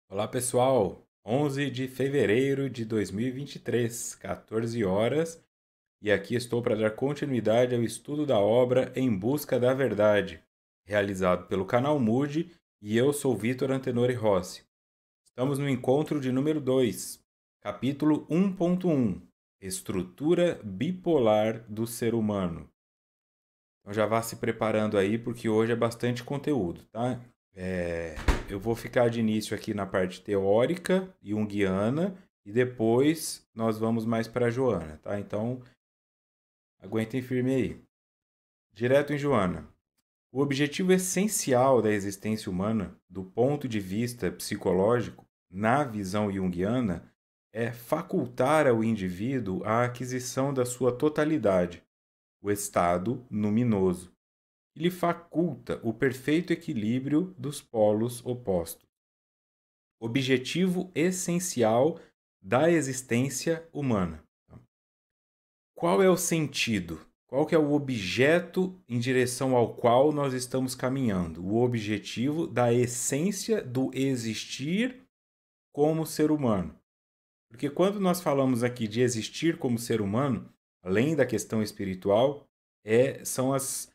Olá pessoal, 11 de fevereiro de 2023, 14 horas, e aqui estou para dar continuidade ao estudo da obra Em Busca da Verdade, realizado pelo canal Mood, e eu sou Vitor Antenori Rossi. Estamos no encontro de número 2, capítulo 1.1, Estrutura Bipolar do Ser Humano. Então já vá se preparando aí, porque hoje é bastante conteúdo, tá? Eu vou ficar de início aqui na parte teórica, junguiana, e depois nós vamos mais para a Joana, tá? Então, aguentem firme aí. Direto em Joana. O objetivo essencial da existência humana, do ponto de vista psicológico, na visão junguiana, é facultar ao indivíduo a aquisição da sua totalidade, o estado luminoso, e lhe faculta o perfeito equilíbrio dos polos opostos. Objetivo essencial da existência humana. Qual é o sentido? Qual que é o objeto em direção ao qual nós estamos caminhando? O objetivo da essência do existir como ser humano. Porque quando nós falamos aqui de existir como ser humano, além da questão espiritual, são as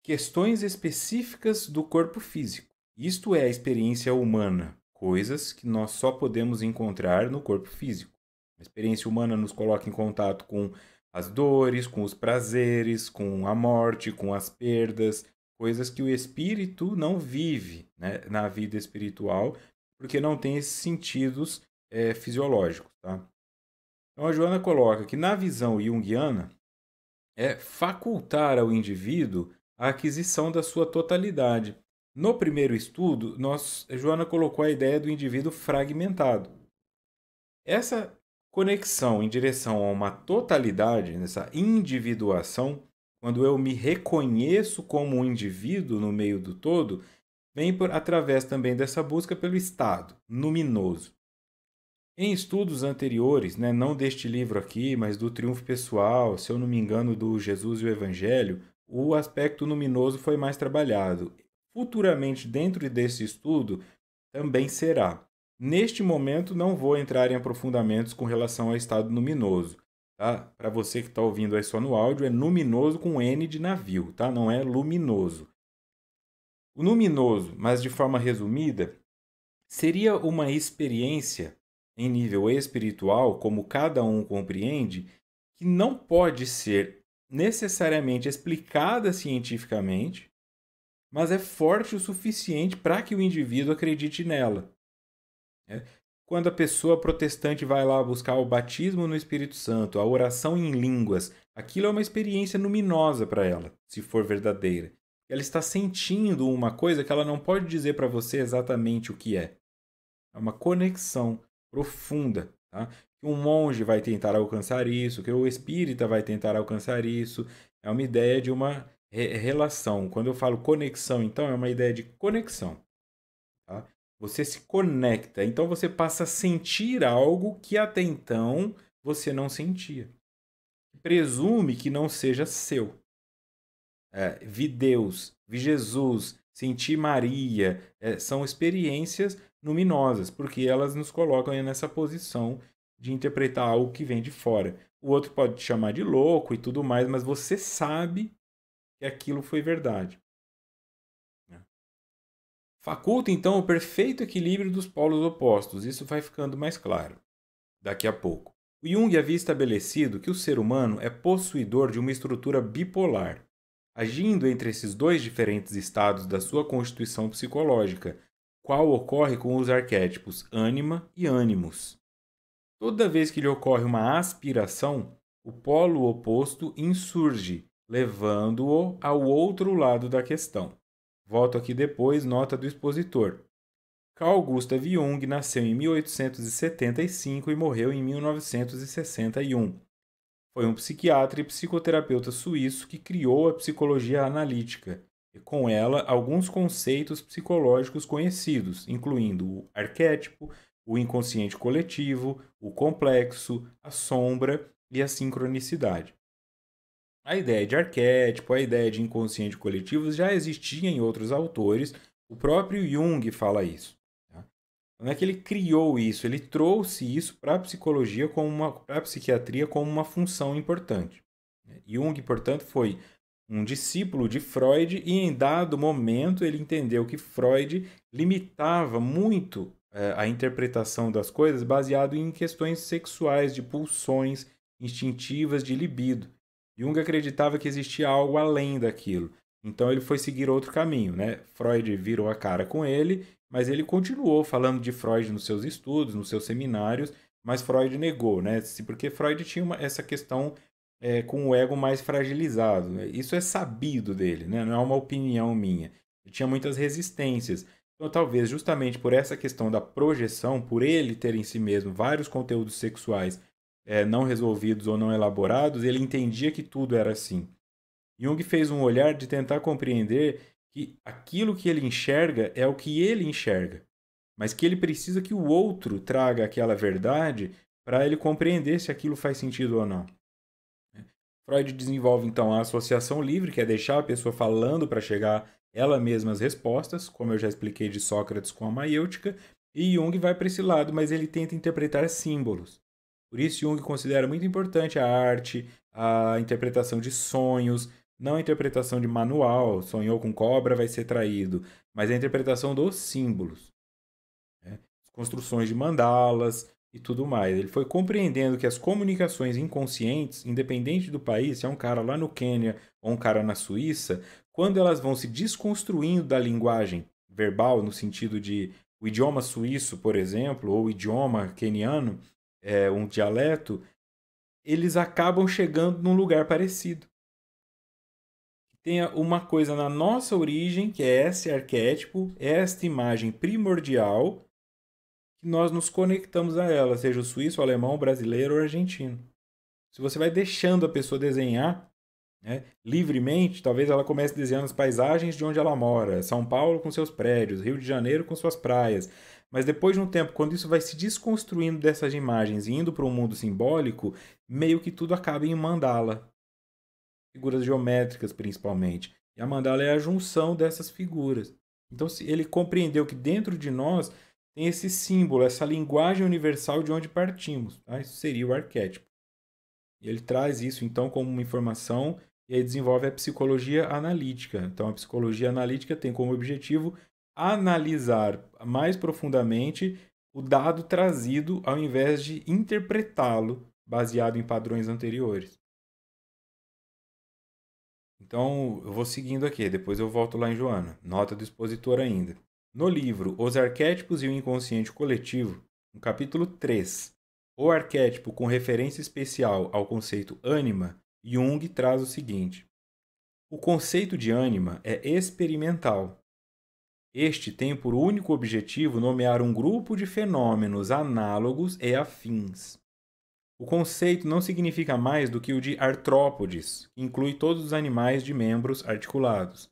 questões específicas do corpo físico. Isto é a experiência humana, coisas que nós só podemos encontrar no corpo físico. A experiência humana nos coloca em contato com as dores, com os prazeres, com a morte, com as perdas, coisas que o espírito não vive, né, na vida espiritual, porque não tem esses sentidos fisiológicos. Tá? Então a Joana coloca que na visão junguiana é facultar ao indivíduo a aquisição da sua totalidade. No primeiro estudo, Joana colocou a ideia do indivíduo fragmentado. Essa conexão em direção a uma totalidade, nessa individuação, quando eu me reconheço como um indivíduo no meio do todo, vem através também dessa busca pelo estado luminoso. Em estudos anteriores, né, não deste livro aqui, mas do Triunfo Pessoal, se eu não me engano, do Jesus e o Evangelho, o aspecto luminoso foi mais trabalhado. Futuramente, dentro desse estudo, também será. Neste momento, não vou entrar em aprofundamentos com relação ao estado luminoso. Tá? Para você que está ouvindo aí só no áudio, é luminoso com N de navio, tá? Não é luminoso. O luminoso, mas de forma resumida, seria uma experiência em nível espiritual, como cada um compreende, que não pode ser necessariamente explicada cientificamente, mas é forte o suficiente para que o indivíduo acredite nela. Quando a pessoa protestante vai lá buscar o batismo no Espírito Santo, a oração em línguas, aquilo é uma experiência luminosa para ela, se for verdadeira. Ela está sentindo uma coisa que ela não pode dizer para você exatamente o que é. É uma conexão profunda. Tá? Que um monge vai tentar alcançar isso, que o espírita vai tentar alcançar isso. É uma ideia de uma relação. Quando eu falo conexão, então, é uma ideia de conexão. Tá? Você se conecta, então você passa a sentir algo que até então você não sentia. Presume que não seja seu. Vi Deus, vi Jesus, senti Maria, são experiências luminosas, porque elas nos colocam nessa posição de interpretar algo que vem de fora. O outro pode te chamar de louco e tudo mais, mas você sabe que aquilo foi verdade. Faculta então o perfeito equilíbrio dos polos opostos. Isso vai ficando mais claro daqui a pouco. O Jung havia estabelecido que o ser humano é possuidor de uma estrutura bipolar, agindo entre esses dois diferentes estados da sua constituição psicológica, qual ocorre com os arquétipos ânima e ânimos. Toda vez que lhe ocorre uma aspiração, o polo oposto insurge, levando-o ao outro lado da questão. Volto aqui depois, nota do expositor. Carl Gustav Jung nasceu em 1875 e morreu em 1961. Foi um psiquiatra e psicoterapeuta suíço que criou a psicologia analítica, e com ela alguns conceitos psicológicos conhecidos, incluindo o arquétipo, o inconsciente coletivo, o complexo, a sombra e a sincronicidade. A ideia de arquétipo, a ideia de inconsciente coletivo já existia em outros autores, o próprio Jung fala isso. Tá? Não é que ele criou isso, ele trouxe isso para a psicologia, para a psiquiatria, como uma função importante. Jung, portanto, foi um discípulo de Freud e, em dado momento, ele entendeu que Freud limitava muito a interpretação das coisas baseado em questões sexuais, de pulsões instintivas, de libido. Jung acreditava que existia algo além daquilo. Então ele foi seguir outro caminho, né? Freud virou a cara com ele, mas ele continuou falando de Freud nos seus estudos, nos seus seminários, mas Freud negou, né? Porque Freud tinha essa questão com o ego mais fragilizado, né? Isso é sabido dele, né? Não é uma opinião minha. Ele tinha muitas resistências. Então, talvez justamente por essa questão da projeção, por ele ter em si mesmo vários conteúdos sexuais não resolvidos ou não elaborados, ele entendia que tudo era assim. Jung fez um olhar de tentar compreender que aquilo que ele enxerga é o que ele enxerga, mas que ele precisa que o outro traga aquela verdade para ele compreender se aquilo faz sentido ou não. Freud desenvolve então a associação livre, que é deixar a pessoa falando para chegar ela mesma às respostas, como eu já expliquei de Sócrates com a maiêutica, e Jung vai para esse lado, mas ele tenta interpretar símbolos. Por isso, Jung considera muito importante a arte, a interpretação de sonhos, não a interpretação de manual, sonhou com cobra, vai ser traído, mas a interpretação dos símbolos, né? Construções de mandalas e tudo mais. Ele foi compreendendo que as comunicações inconscientes, independente do país, se é um cara lá no Quênia ou um cara na Suíça, quando elas vão se desconstruindo da linguagem verbal, no sentido de o idioma suíço, por exemplo, ou o idioma queniano, um dialeto, eles acabam chegando num lugar parecido. Tem uma coisa na nossa origem, que é esse arquétipo, esta imagem primordial, que nós nos conectamos a ela, seja o suíço, o alemão, o brasileiro ou o argentino. Se você vai deixando a pessoa desenhar, né, livremente, talvez ela comece desenhando as paisagens de onde ela mora, São Paulo com seus prédios, Rio de Janeiro com suas praias. Mas depois de um tempo, quando isso vai se desconstruindo dessas imagens e indo para um mundo simbólico, meio que tudo acaba em mandala. Figuras geométricas, principalmente. E a mandala é a junção dessas figuras. Então, se ele compreendeu que dentro de nós tem esse símbolo, essa linguagem universal de onde partimos. Tá? Isso seria o arquétipo. E ele traz isso, então, como uma informação e aí desenvolve a psicologia analítica. Então, a psicologia analítica tem como objetivo analisar mais profundamente o dado trazido ao invés de interpretá-lo baseado em padrões anteriores. Então, eu vou seguindo aqui, depois eu volto lá em Joana. Nota do expositor ainda. No livro Os Arquétipos e o Inconsciente Coletivo, no capítulo 3, o arquétipo com referência especial ao conceito ânima, Jung traz o seguinte: o conceito de ânima é experimental. Este tem por único objetivo nomear um grupo de fenômenos análogos e afins. O conceito não significa mais do que o de artrópodes, que inclui todos os animais de membros articulados,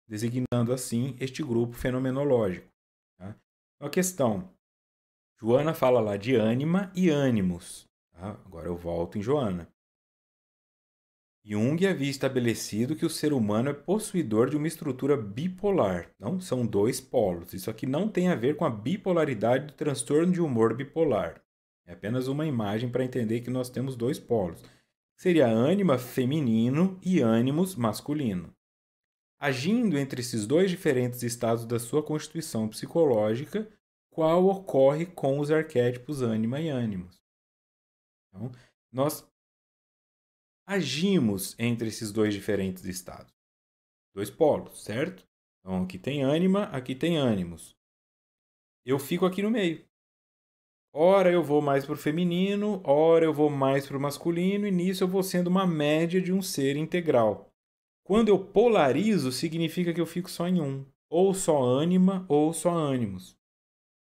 designando assim este grupo fenomenológico. Tá? Então, a questão: Joana fala lá de ânima e ânimos. Tá? Agora eu volto em Joana. Jung havia estabelecido que o ser humano é possuidor de uma estrutura bipolar. Não são dois polos. Isso aqui não tem a ver com a bipolaridade do transtorno de humor bipolar. É apenas uma imagem para entender que nós temos dois polos. Seria ânima feminino e ânimos masculino. Agindo entre esses dois diferentes estados da sua constituição psicológica, qual ocorre com os arquétipos ânima e ânimos. Então, nós agimos entre esses dois diferentes estados. Dois polos, certo? Então, aqui tem ânima, aqui tem ânimos. Eu fico aqui no meio. Ora eu vou mais para o feminino, ora eu vou mais para o masculino, e nisso eu vou sendo uma média de um ser integral. Quando eu polarizo, significa que eu fico só em um. Ou só ânima, ou só ânimos.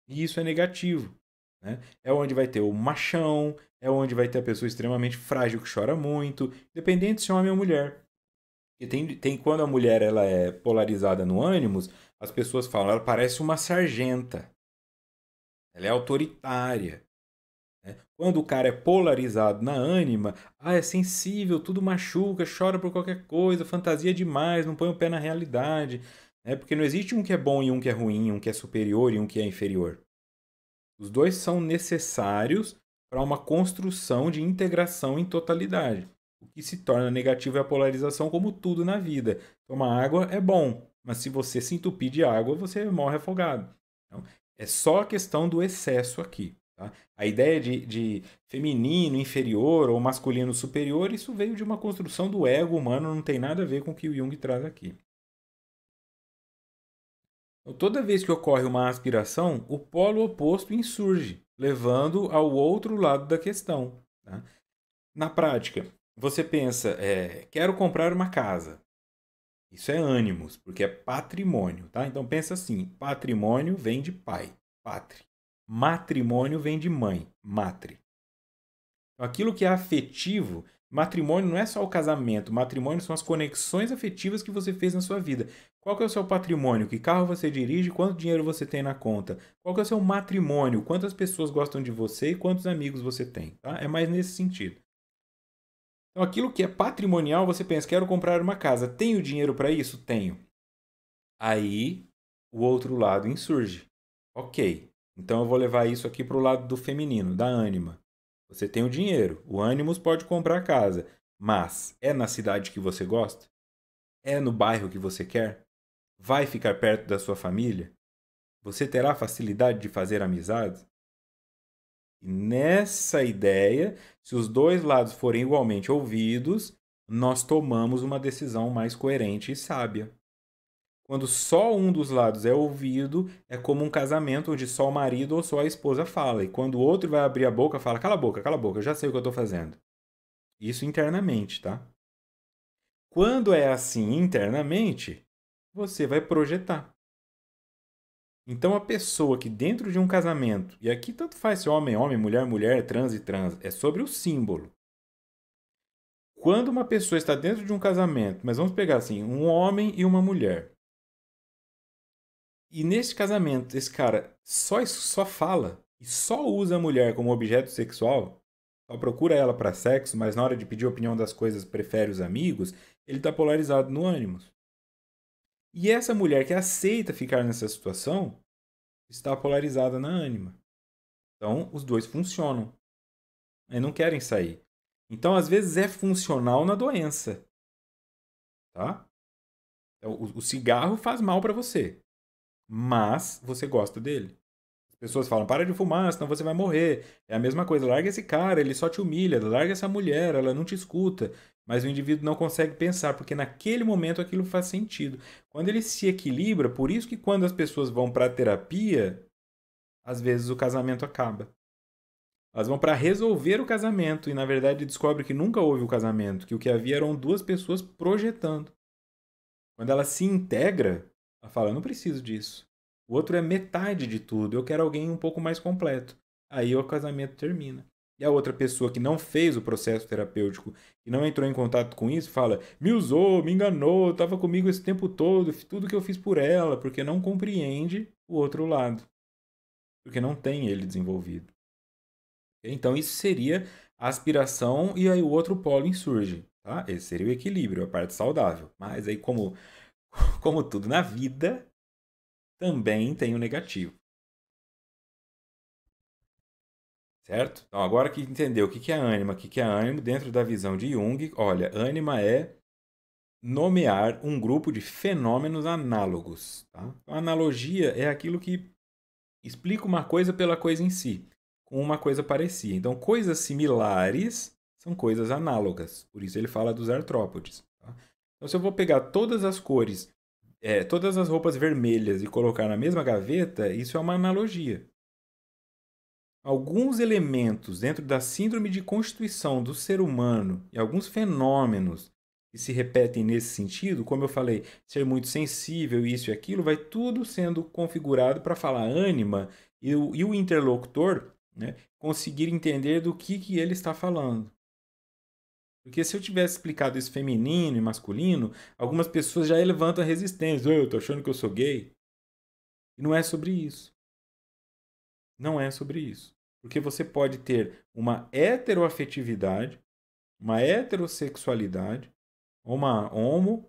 E isso é negativo. Né? É onde vai ter o machão, é onde vai ter a pessoa extremamente frágil que chora muito, independente se é homem ou mulher. E tem quando a mulher ela é polarizada no ânimos, as pessoas falam, ela parece uma sargenta. Ela é autoritária. Né? Quando o cara é polarizado na ânima, é sensível, tudo machuca, chora por qualquer coisa, fantasia demais, não põe o pé na realidade. Né? Porque não existe um que é bom e um que é ruim, um que é superior e um que é inferior. Os dois são necessários para uma construção de integração em totalidade. O que se torna negativo é a polarização, como tudo na vida. Tomar água é bom, mas se você se entupir de água, você morre afogado. Então, é só a questão do excesso aqui. Tá? A ideia de feminino inferior ou masculino superior, isso veio de uma construção do ego humano, não tem nada a ver com o que o Jung traz aqui. Então, toda vez que ocorre uma aspiração, o polo oposto insurge, levando ao outro lado da questão. Tá? Na prática, você pensa, quero comprar uma casa. Isso é ânimos, porque é patrimônio. Tá? Então pensa assim, patrimônio vem de pai, pátria. Matrimônio vem de mãe, matre. Então, aquilo que é afetivo, matrimônio não é só o casamento, matrimônio são as conexões afetivas que você fez na sua vida. Qual que é o seu patrimônio? Que carro você dirige? Quanto dinheiro você tem na conta? Qual que é o seu matrimônio? Quantas pessoas gostam de você e quantos amigos você tem? Tá? É mais nesse sentido. Então, aquilo que é patrimonial, você pensa, quero comprar uma casa. Tenho dinheiro para isso? Tenho. Aí, o outro lado insurge. Ok, então eu vou levar isso aqui para o lado do feminino, da ânima. Você tem o dinheiro, o ânimos pode comprar a casa, mas é na cidade que você gosta? É no bairro que você quer? Vai ficar perto da sua família? Você terá facilidade de fazer amizades? E nessa ideia, se os dois lados forem igualmente ouvidos, nós tomamos uma decisão mais coerente e sábia. Quando só um dos lados é ouvido, é como um casamento onde só o marido ou só a esposa fala. E quando o outro vai abrir a boca, fala: cala a boca, eu já sei o que eu estou fazendo. Isso internamente, tá? Quando é assim internamente, você vai projetar. Então a pessoa que dentro de um casamento, e aqui tanto faz se homem, homem, mulher, mulher, trans e trans, é sobre o símbolo. Quando uma pessoa está dentro de um casamento, mas vamos pegar assim, um homem e uma mulher. E nesse casamento, esse cara só fala e só usa a mulher como objeto sexual, só procura ela para sexo, mas na hora de pedir opinião das coisas prefere os amigos, ele está polarizado no ânimos. E essa mulher que aceita ficar nessa situação está polarizada na ânima. Então, os dois funcionam. E não querem sair. Então, às vezes, é funcional na doença. Tá? Então, o cigarro faz mal para você, mas você gosta dele. As pessoas falam, para de fumar, senão você vai morrer. É a mesma coisa, larga esse cara, ele só te humilha, larga essa mulher, ela não te escuta. Mas o indivíduo não consegue pensar, porque naquele momento aquilo faz sentido. Quando ele se equilibra, por isso que quando as pessoas vão para a terapia, às vezes o casamento acaba. Elas vão para resolver o casamento e na verdade descobre que nunca houve o casamento, que o que havia eram duas pessoas projetando. Quando ela se integra, ela fala, eu não preciso disso. O outro é metade de tudo, eu quero alguém um pouco mais completo. Aí o casamento termina. E a outra pessoa que não fez o processo terapêutico, que não entrou em contato com isso, fala, me usou, me enganou, estava comigo esse tempo todo, tudo que eu fiz por ela, porque não compreende o outro lado. Porque não tem ele desenvolvido. Então isso seria a aspiração e aí o outro polo insurge. Tá? Esse seria o equilíbrio, a parte saudável. Mas aí como tudo na vida, também tem o negativo. Certo? Então, agora que entendeu o que é ânima, o que é ânimo, dentro da visão de Jung, olha, ânima é nomear um grupo de fenômenos análogos. Tá? Então, a analogia é aquilo que explica uma coisa pela coisa em si, com uma coisa parecida. Então, coisas similares são coisas análogas. Por isso ele fala dos artrópodes. Tá? Então, se eu vou pegar todas as cores, todas as roupas vermelhas e colocar na mesma gaveta, isso é uma analogia. Alguns elementos dentro da síndrome de constituição do ser humano e alguns fenômenos que se repetem nesse sentido, como eu falei, ser muito sensível, isso e aquilo, vai tudo sendo configurado para falar ânima e o interlocutor, né, conseguir entender do que ele está falando. Porque se eu tivesse explicado isso feminino e masculino, algumas pessoas já levantam a resistência. Eu tô achando que eu sou gay. E não é sobre isso. Não é sobre isso. Porque você pode ter uma heteroafetividade, uma heterossexualidade, uma homo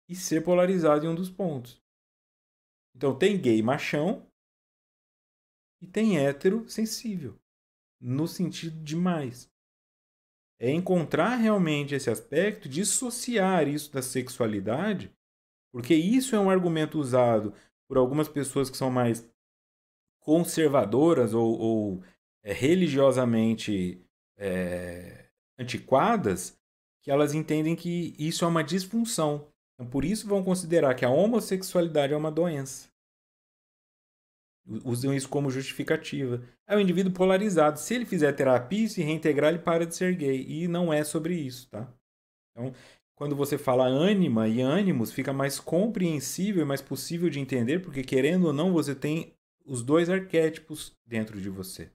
e ser polarizado em um dos pontos. Então tem gay machão E tem hétero sensível, no sentido de mais. É encontrar realmente esse aspecto, dissociar isso da sexualidade, porque isso é um argumento usado por algumas pessoas que são mais conservadoras ou religiosamente antiquadas, que elas entendem que isso é uma disfunção. Então, por isso vão considerar que a homossexualidade é uma doença. Usam isso como justificativa. É um indivíduo polarizado. Se ele fizer terapia e se reintegrar, ele para de ser gay. E não é sobre isso, tá? Então, quando você fala ânima e ânimos, fica mais compreensível e mais possível de entender, porque querendo ou não, você tem os dois arquétipos dentro de você.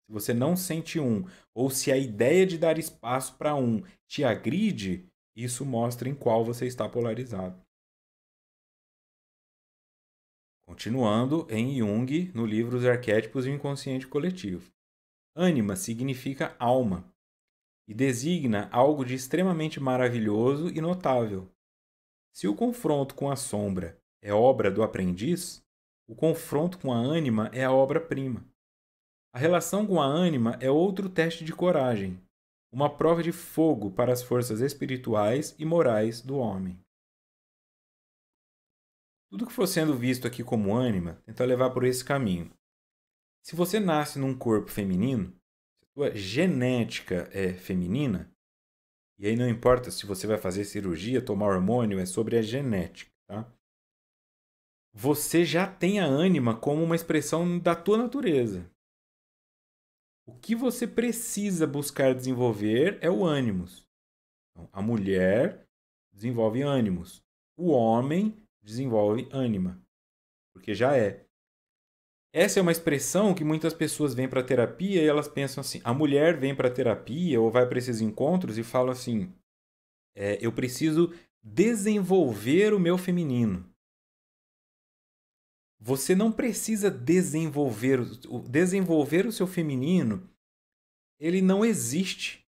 Se você não sente um, ou se a ideia de dar espaço para um te agride, isso mostra em qual você está polarizado. Continuando em Jung, no livro Os Arquétipos e o Inconsciente Coletivo. Ânima significa alma e designa algo de extremamente maravilhoso e notável. Se o confronto com a sombra é obra do aprendiz, o confronto com a ânima é a obra-prima. A relação com a ânima é outro teste de coragem, uma prova de fogo para as forças espirituais e morais do homem. Tudo que for sendo visto aqui como ânima, tenta levar por esse caminho. Se você nasce num corpo feminino, se a sua genética é feminina, e aí não importa se você vai fazer cirurgia, tomar hormônio, é sobre a genética, tá? Você já tem a ânima como uma expressão da tua natureza. O que você precisa buscar desenvolver é o ânimos. Então, a mulher desenvolve ânimos. O homem desenvolve ânima, porque já é. Essa é uma expressão que muitas pessoas vêm para a terapia e elas pensam assim: a mulher vem para a terapia ou vai para esses encontros e fala assim: eu preciso desenvolver o meu feminino. Você não precisa desenvolver o seu feminino, ele não existe.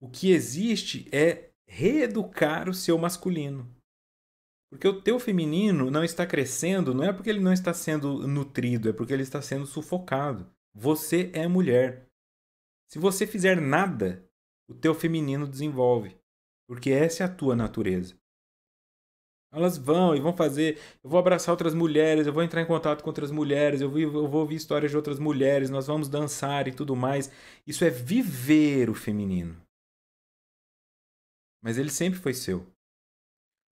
O que existe é reeducar o seu masculino. Porque o teu feminino não está crescendo, não é porque ele não está sendo nutrido, é porque ele está sendo sufocado. Você é mulher. Se você fizer nada, o teu feminino desenvolve. Porque essa é a tua natureza. Elas vão e vão fazer. Eu vou abraçar outras mulheres, eu vou entrar em contato com outras mulheres, eu vou ouvir histórias de outras mulheres, nós vamos dançar e tudo mais. Isso é viver o feminino. Mas ele sempre foi seu.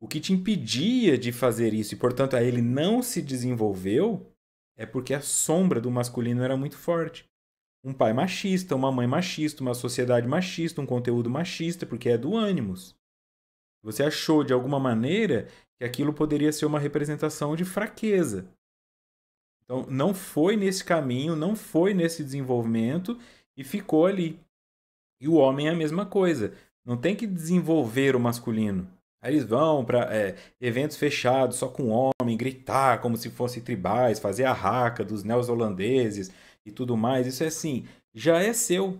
O que te impedia de fazer isso e, portanto, a ele não se desenvolveu é porque a sombra do masculino era muito forte. Um pai machista, uma mãe machista, uma sociedade machista, um conteúdo machista, porque é do ânimos. Você achou de alguma maneira que aquilo poderia ser uma representação de fraqueza. Então, não foi nesse caminho, não foi nesse desenvolvimento e ficou ali. E o homem é a mesma coisa. Não tem que desenvolver o masculino. Aí eles vão para eventos fechados só com homem, gritar como se fossem tribais, fazer a raca dos neozelandeses e tudo mais. Isso é assim, já é seu.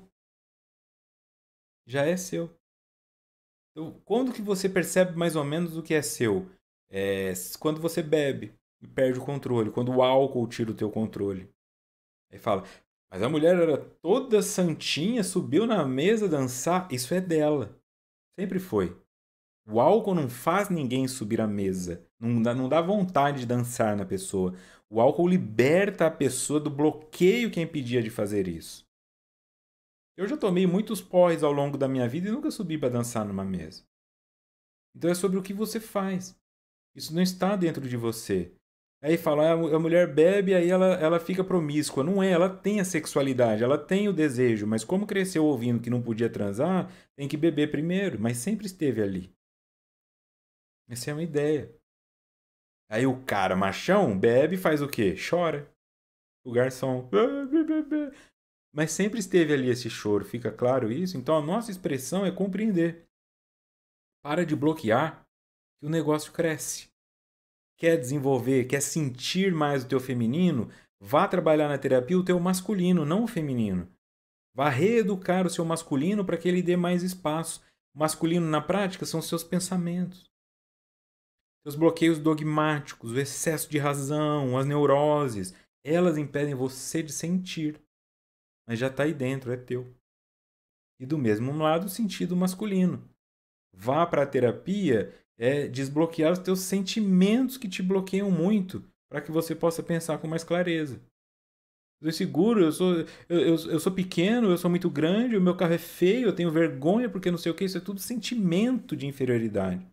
Já é seu. Então, quando que você percebe mais ou menos o que é seu? Quando você bebe e perde o controle, quando o álcool tira o teu controle. Aí fala, mas a mulher era toda santinha, subiu na mesa dançar. Isso é dela. Sempre foi. O álcool não faz ninguém subir à mesa. Não dá vontade de dançar na pessoa. O álcool liberta a pessoa do bloqueio que a impedia de fazer isso. Eu já tomei muitos porres ao longo da minha vida e nunca subi para dançar numa mesa. Então é sobre o que você faz. Isso não está dentro de você. Aí fala, a mulher bebe, aí ela fica promíscua. Não é, ela tem a sexualidade, ela tem o desejo, mas como cresceu ouvindo que não podia transar, tem que beber primeiro, mas sempre esteve ali. Essa é uma ideia. Aí o cara machão bebe e faz o quê? Chora. O garçom. Mas sempre esteve ali esse choro, fica claro isso? Então a nossa expressão é compreender. Para de bloquear que o negócio cresce. Quer desenvolver, quer sentir mais o teu feminino? Vá trabalhar na terapia o teu masculino, não o feminino. Vá reeducar o seu masculino para que ele dê mais espaço. O masculino na prática são seus pensamentos. Seus bloqueios dogmáticos, o excesso de razão, as neuroses. Elas impedem você de sentir, mas já está aí dentro, é teu. E do mesmo lado, o sentido masculino. Vá para a terapia desbloquear os teus sentimentos que te bloqueiam muito, para que você possa pensar com mais clareza. Eu sou seguro, eu sou pequeno, eu sou muito grande, o meu carro é feio, eu tenho vergonha porque não sei o que, isso é tudo sentimento de inferioridade.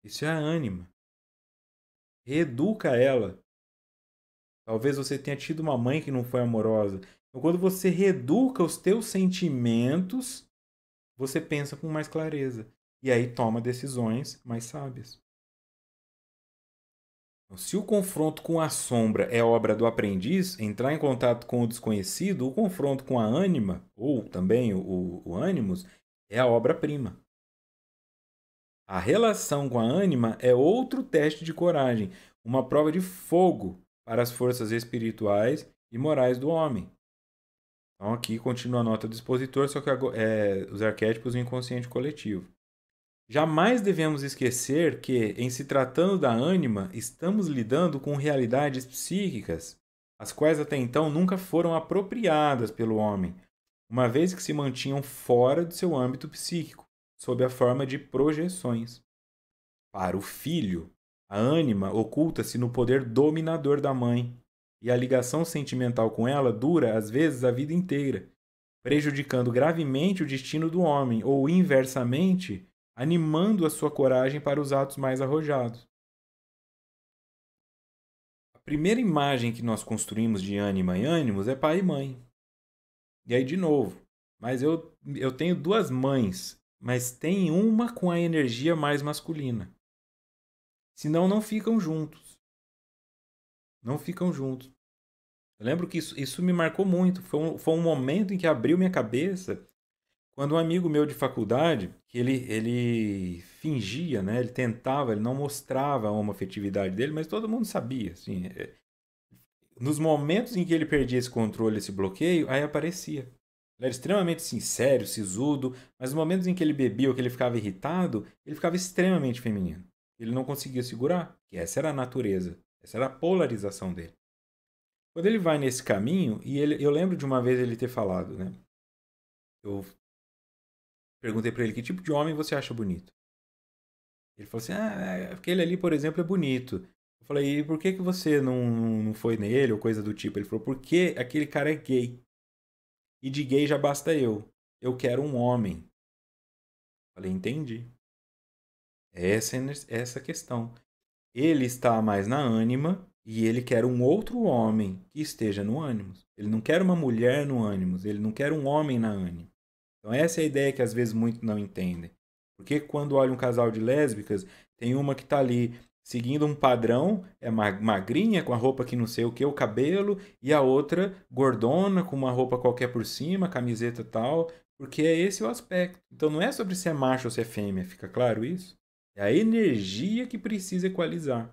Isso é a ânima. Reeduca ela. Talvez você tenha tido uma mãe que não foi amorosa. Então, quando você reeduca os teus sentimentos, você pensa com mais clareza. E aí toma decisões mais sábias. Então, se o confronto com a sombra é obra do aprendiz, entrar em contato com o desconhecido, o confronto com a ânima, ou também o ânimos, é a obra-prima. A relação com a ânima é outro teste de coragem, uma prova de fogo para as forças espirituais e morais do homem. Então aqui continua a nota do expositor, só que os arquétipos do inconsciente coletivo. Jamais devemos esquecer que, em se tratando da ânima, estamos lidando com realidades psíquicas, as quais até então nunca foram apropriadas pelo homem, uma vez que se mantinham fora do seu âmbito psíquico, sob a forma de projeções. Para o filho, a ânima oculta-se no poder dominador da mãe, e a ligação sentimental com ela dura, às vezes, a vida inteira, prejudicando gravemente o destino do homem, ou, inversamente, animando a sua coragem para os atos mais arrojados. A primeira imagem que nós construímos de ânima e ânimos é pai e mãe. E aí, de novo, mas eu tenho duas mães, mas tem uma com a energia mais masculina. Senão, não ficam juntos. Não ficam juntos. Eu lembro que isso me marcou muito. Foi um momento em que abriu minha cabeça quando um amigo meu de faculdade, que ele fingia, né? Ele tentava, ele não mostrava a homoafetividade dele, mas todo mundo sabia, assim. Nos momentos em que ele perdia esse controle, esse bloqueio, aí aparecia. Ele era extremamente sincero, sisudo, mas nos momentos em que ele bebia ou que ele ficava irritado, ele ficava extremamente feminino. Ele não conseguia segurar, que essa era a natureza, essa era a polarização dele. Quando ele vai nesse caminho, eu lembro de uma vez ele ter falado, né? Eu perguntei para ele que tipo de homem você acha bonito. Ele falou assim, aquele ali, por exemplo, é bonito. Eu falei, e por que você não foi nele ou coisa do tipo? Ele falou, porque aquele cara é gay. E de gay já basta eu. Eu quero um homem. Eu falei, entendi. Essa questão. Ele está mais na ânima e ele quer um outro homem que esteja no ânimos. Ele não quer uma mulher no ânimos, ele não quer um homem na ânima. Então essa é a ideia que às vezes muitos não entendem. Porque quando olha um casal de lésbicas, tem uma que está ali seguindo um padrão, é magrinha, com a roupa que não sei o que, o cabelo, e a outra gordona, com uma roupa qualquer por cima, camiseta tal, porque é esse o aspecto. Então não é sobre se é macho ou se é fêmea, fica claro isso? É a energia que precisa equalizar.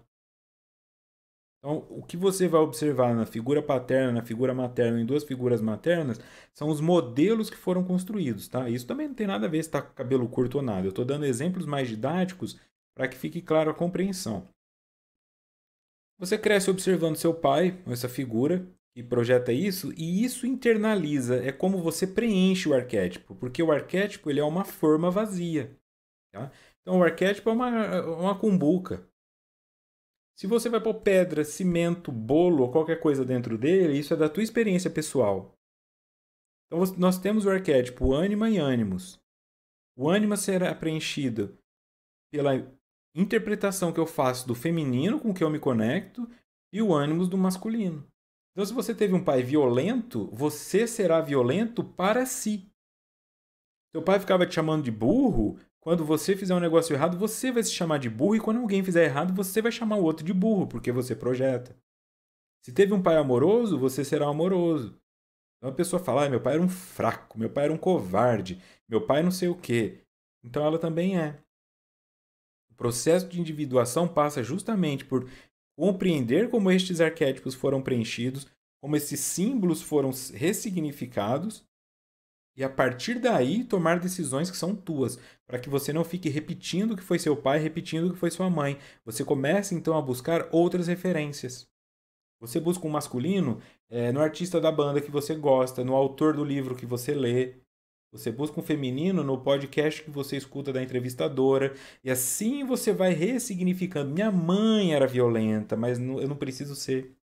Então, o que você vai observar na figura paterna, na figura materna, em duas figuras maternas, são os modelos que foram construídos, tá? Isso também não tem nada a ver se está com cabelo curto ou nada. Eu estou dando exemplos mais didáticos para que fique claro a compreensão. Você cresce observando seu pai, essa figura, que projeta isso, e isso internaliza. É como você preenche o arquétipo, porque o arquétipo ele é uma forma vazia. Tá? Então, o arquétipo é uma cumbuca. Se você vai pôr pedra, cimento, bolo ou qualquer coisa dentro dele, isso é da tua experiência pessoal. Então nós temos o arquétipo ânima e ânimos. O ânima será preenchido pela interpretação que eu faço do feminino com que eu me conecto e o ânimos do masculino. Então se você teve um pai violento, você será violento para si. Seu pai ficava te chamando de burro, quando você fizer um negócio errado, você vai se chamar de burro, e quando alguém fizer errado, você vai chamar o outro de burro, porque você projeta. Se teve um pai amoroso, você será amoroso. Então a pessoa fala, meu pai era um fraco, meu pai era um covarde, meu pai não sei o quê. Então ela também é. O processo de individuação passa justamente por compreender como estes arquétipos foram preenchidos, como esses símbolos foram ressignificados, e a partir daí tomar decisões que são tuas, para que você não fique repetindo o que foi seu pai, repetindo o que foi sua mãe. Você começa então a buscar outras referências. Você busca um masculino no artista da banda que você gosta, no autor do livro que você lê. Você busca um feminino no podcast que você escuta da entrevistadora. E assim você vai ressignificando. Minha mãe era violenta, mas eu não preciso ser.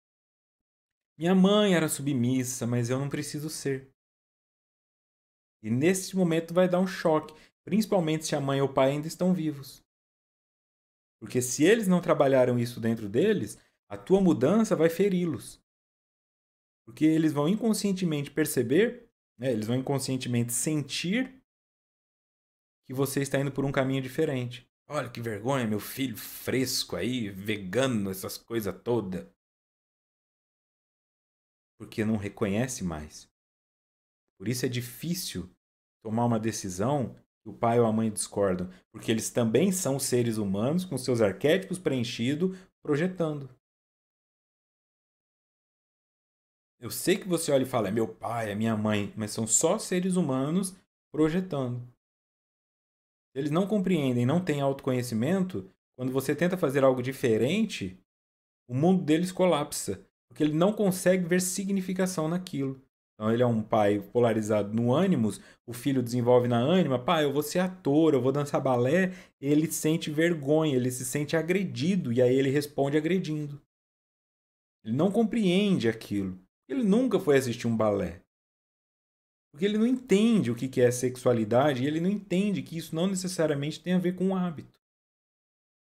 Minha mãe era submissa, mas eu não preciso ser. E nesse momento vai dar um choque. Principalmente se a mãe ou o pai ainda estão vivos. Porque se eles não trabalharam isso dentro deles, a tua mudança vai feri-los. Porque eles vão inconscientemente perceber, né, eles vão inconscientemente sentir que você está indo por um caminho diferente. Olha que vergonha, meu filho fresco aí, vegano, essas coisas todas. Porque não reconhece mais. Por isso é difícil tomar uma decisão que o pai ou a mãe discordam. Porque eles também são seres humanos com seus arquétipos preenchidos, projetando. Eu sei que você olha e fala, é meu pai, é minha mãe, mas são só seres humanos projetando. Eles não compreendem, não têm autoconhecimento. Quando você tenta fazer algo diferente, o mundo deles colapsa. Porque ele não consegue ver significação naquilo. Então ele é um pai polarizado no ânimos, o filho desenvolve na ânima, pai, eu vou ser ator, eu vou dançar balé, ele sente vergonha, ele se sente agredido, e aí ele responde agredindo. Ele não compreende aquilo. Ele nunca foi assistir um balé. Porque ele não entende o que é sexualidade e ele não entende que isso não necessariamente tem a ver com um hábito.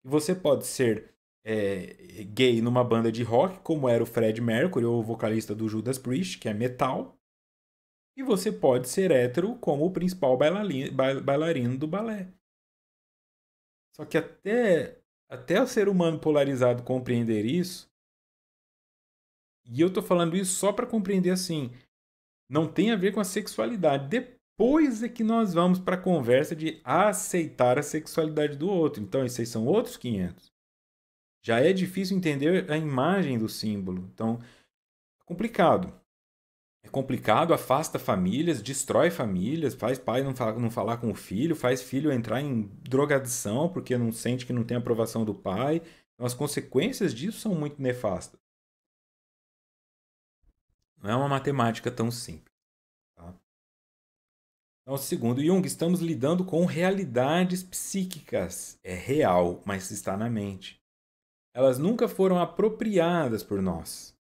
E você pode ser gay numa banda de rock, como era o Fred Mercury, ou o vocalista do Judas Priest, que é metal. E você pode ser hétero como o principal bailarino do balé. Só que até o ser humano polarizado compreender isso, e eu tô falando isso só para compreender assim, não tem a ver com a sexualidade. Depois é que nós vamos para a conversa de aceitar a sexualidade do outro. Então, esses são outros 500. Já é difícil entender a imagem do símbolo. Então, é complicado. É complicado, afasta famílias, destrói famílias, faz pai não falar com o filho, faz filho entrar em drogadição porque não sente que não tem aprovação do pai. Então, as consequências disso são muito nefastas. Não é uma matemática tão simples. Tá? Então, segundo Jung, estamos lidando com realidades psíquicas. É real, mas está na mente. Elas nunca foram apropriadas por nós.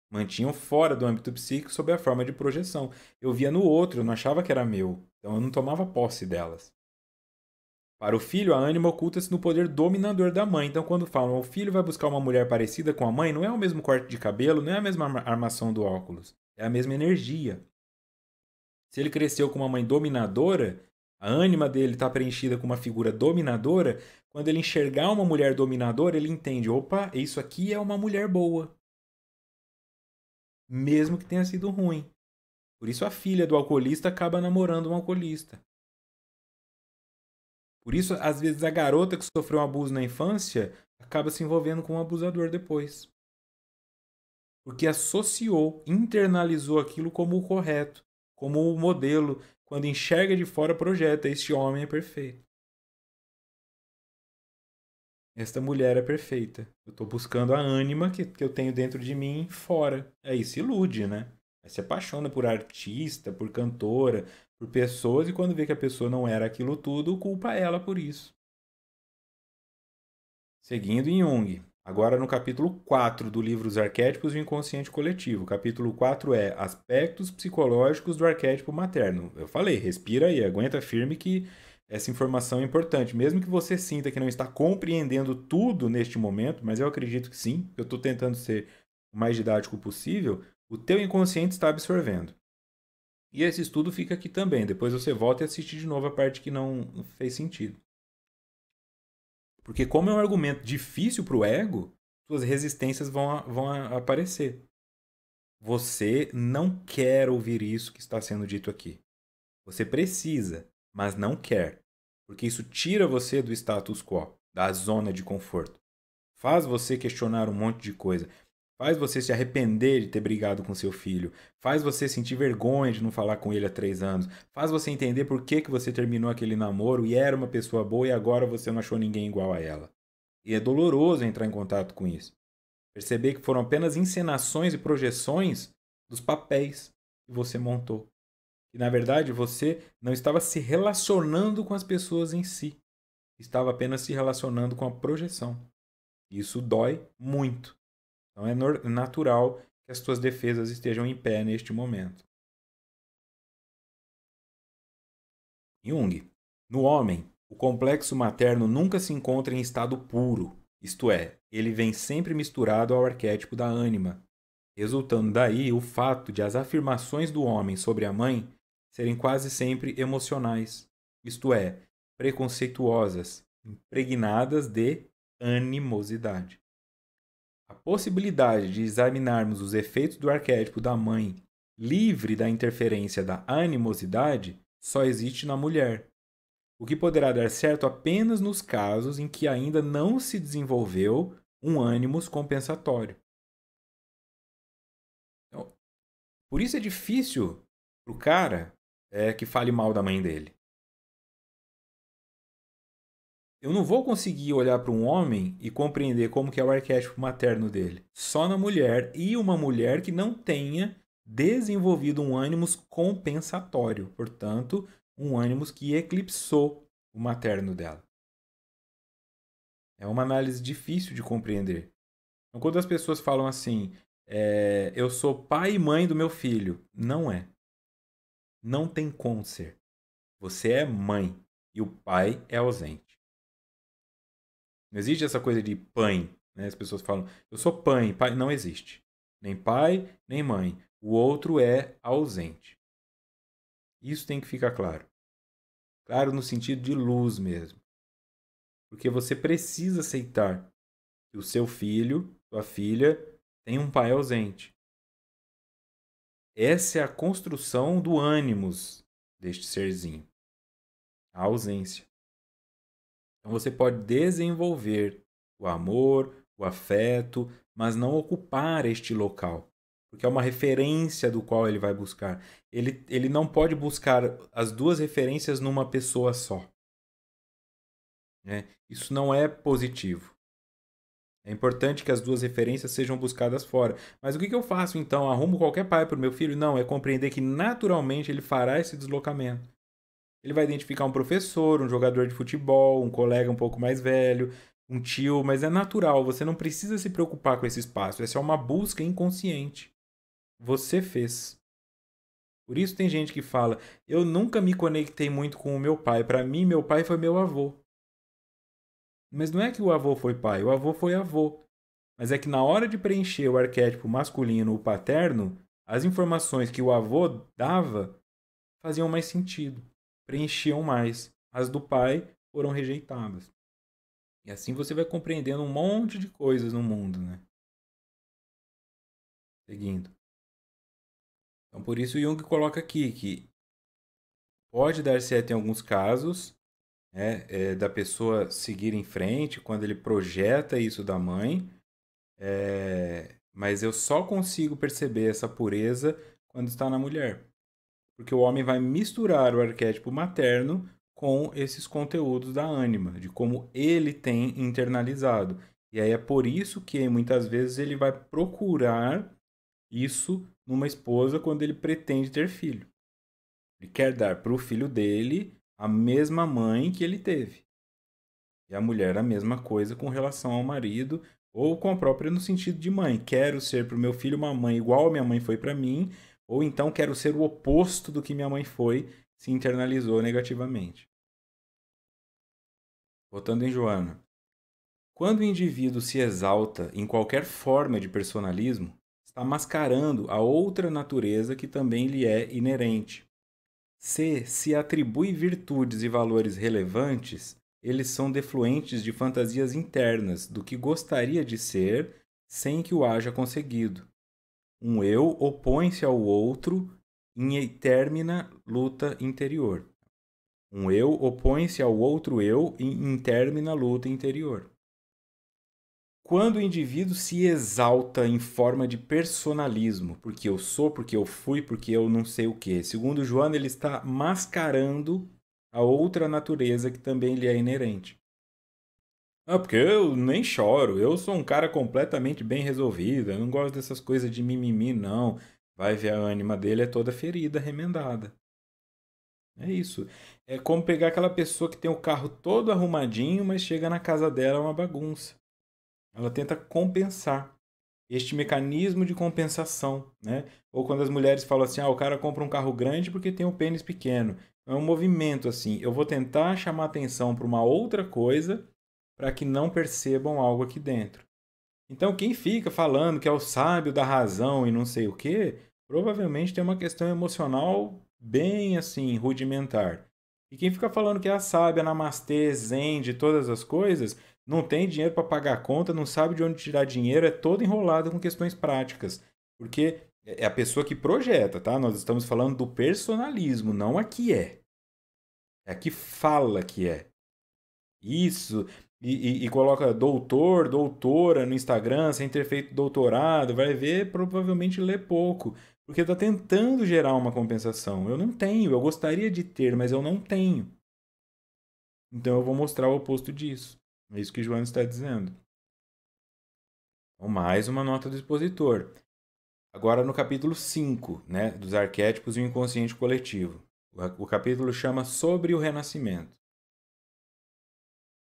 Mantinham fora do âmbito psíquico sob a forma de projeção. Eu via no outro, eu não achava que era meu. Então eu não tomava posse delas. Para o filho, a ânima oculta-se no poder dominador da mãe. Então, quando falam o filho vai buscar uma mulher parecida com a mãe, não é o mesmo corte de cabelo, não é a mesma armação do óculos. É a mesma energia. Se ele cresceu com uma mãe dominadora, a ânima dele está preenchida com uma figura dominadora. Quando ele enxergar uma mulher dominadora, ele entende: opa, isso aqui é uma mulher boa. Mesmo que tenha sido ruim. Por isso a filha do alcoolista acaba namorando um alcoolista. Por isso, às vezes, a garota que sofreu um abuso na infância acaba se envolvendo com um abusador depois. Porque associou, internalizou aquilo como o correto, como o modelo. Quando enxerga de fora, projeta: este homem é perfeito. Esta mulher é perfeita. Eu estou buscando a ânima que eu tenho dentro de mim fora. Aí se ilude, né? Aí se apaixona por artista, por cantora, por pessoas, e quando vê que a pessoa não era aquilo tudo, culpa ela por isso. Seguindo em Jung. Agora no capítulo 4 do livro Os Arquétipos e o Inconsciente Coletivo. O capítulo 4 é Aspectos Psicológicos do Arquétipo Materno. Eu falei, respira aí, aguenta firme que essa informação é importante. Mesmo que você sinta que não está compreendendo tudo neste momento, mas eu acredito que sim, eu estou tentando ser o mais didático possível, o teu inconsciente está absorvendo. E esse estudo fica aqui também. Depois você volta e assiste de novo a parte que não fez sentido. Porque como é um argumento difícil para o ego, suas resistências vão aparecer. Você não quer ouvir isso que está sendo dito aqui. Você precisa, mas não quer. Porque isso tira você do status quo, da zona de conforto. Faz você questionar um monte de coisa. Faz você se arrepender de ter brigado com seu filho. Faz você sentir vergonha de não falar com ele há 3 anos. Faz você entender por que você terminou aquele namoro e era uma pessoa boa e agora você não achou ninguém igual a ela. E é doloroso entrar em contato com isso. Perceber que foram apenas encenações e projeções dos papéis que você montou. E, na verdade, você não estava se relacionando com as pessoas em si. Estava apenas se relacionando com a projeção. Isso dói muito. Então é natural que as suas defesas estejam em pé neste momento. Jung. No homem, o complexo materno nunca se encontra em estado puro, isto é, ele vem sempre misturado ao arquétipo da ânima, resultando daí o fato de as afirmações do homem sobre a mãe serem quase sempre emocionais, isto é, preconceituosas, impregnadas de animosidade. A possibilidade de examinarmos os efeitos do arquétipo da mãe livre da interferência da animosidade só existe na mulher, o que poderá dar certo apenas nos casos em que ainda não se desenvolveu um ânimos compensatório. Então, por isso é difícil para o cara que fale mal da mãe dele. Eu não vou conseguir olhar para um homem e compreender como que é o arquétipo materno dele. Só na mulher, e uma mulher que não tenha desenvolvido um ânimos compensatório. Portanto, um ânimos que eclipsou o materno dela. É uma análise difícil de compreender. Então, quando as pessoas falam assim, eu sou pai e mãe do meu filho. Não é. Não tem como ser. Você é mãe e o pai é ausente. Não existe essa coisa de pai, né? As pessoas falam, eu sou pai, pai não existe. Nem pai, nem mãe. O outro é ausente. Isso tem que ficar claro. Claro no sentido de luz mesmo. Porque você precisa aceitar que o seu filho, sua filha, tem um pai ausente. Essa é a construção do ânimos deste serzinho. A ausência. Então você pode desenvolver o amor, o afeto, mas não ocupar este local. Porque é uma referência do qual ele vai buscar. Ele não pode buscar as duas referências numa pessoa só. Né? Isso não é positivo. É importante que as duas referências sejam buscadas fora. Mas o que eu faço então? Arrumo qualquer pai para o meu filho? Não, é compreender que naturalmente ele fará esse deslocamento. Ele vai identificar um professor, um jogador de futebol, um colega um pouco mais velho, um tio, mas é natural, você não precisa se preocupar com esse espaço. Essa é uma busca inconsciente. Você fez. Por isso tem gente que fala: eu nunca me conectei muito com o meu pai. Para mim, meu pai foi meu avô. Mas não é que o avô foi pai, o avô foi avô. Mas é que na hora de preencher o arquétipo masculino, o paterno, as informações que o avô dava faziam mais sentido, preenchiam mais. As do pai foram rejeitadas. E assim você vai compreendendo um monte de coisas no mundo, né? Seguindo. Então, por isso Jung coloca aqui que pode dar certo em alguns casos, né, da pessoa seguir em frente quando ele projeta isso da mãe, mas eu só consigo perceber essa pureza quando está na mulher. Porque o homem vai misturar o arquétipo materno com esses conteúdos da ânima, de como ele tem internalizado. E aí é por isso que muitas vezes ele vai procurar isso numa esposa quando ele pretende ter filho. Ele quer dar para o filho dele a mesma mãe que ele teve. E a mulher a mesma coisa com relação ao marido ou com a própria no sentido de mãe. Quero ser para o meu filho uma mãe igual a minha mãe foi para mim, ou então quero ser o oposto do que minha mãe foi, se internalizou negativamente. Voltando em Joana. Quando o indivíduo se exalta em qualquer forma de personalismo, está mascarando a outra natureza que também lhe é inerente. Se atribui virtudes e valores relevantes, eles são defluentes de fantasias internas do que gostaria de ser sem que o haja conseguido. Um eu opõe-se ao outro em eterna luta interior. Um eu opõe-se ao outro eu em interna luta interior. Quando o indivíduo se exalta em forma de personalismo, porque eu sou, porque eu fui, porque eu não sei o que, segundo Joana, ele está mascarando a outra natureza que também lhe é inerente. Ah, porque eu nem choro, eu sou um cara completamente bem resolvido, eu não gosto dessas coisas de mimimi, não. Vai ver a ânima dele é toda ferida, remendada. É isso. É como pegar aquela pessoa que tem o carro todo arrumadinho, mas chega na casa dela é uma bagunça. Ela tenta compensar. Este mecanismo de compensação, né? Ou quando as mulheres falam assim, ah, o cara compra um carro grande porque tem um pênis pequeno. É um movimento assim, eu vou tentar chamar atenção para uma outra coisa para que não percebam algo aqui dentro. Então, quem fica falando que é o sábio da razão e não sei o quê, provavelmente tem uma questão emocional bem assim, rudimentar. E quem fica falando que é a sábia, namastê, zen de todas as coisas, não tem dinheiro para pagar a conta, não sabe de onde tirar dinheiro, é todo enrolado com questões práticas. Porque é a pessoa que projeta, tá? Nós estamos falando do personalismo, não a que é. É a que fala que é. Isso. E coloca doutor, doutora no Instagram, sem ter feito doutorado, vai ver, provavelmente lê pouco. Porque está tentando gerar uma compensação. Eu não tenho, eu gostaria de ter, mas eu não tenho. Então eu vou mostrar o oposto disso. É isso que Joana está dizendo. Então, mais uma nota do expositor. Agora no capítulo 5, né, dos arquétipos e o inconsciente coletivo. O capítulo chama Sobre o Renascimento.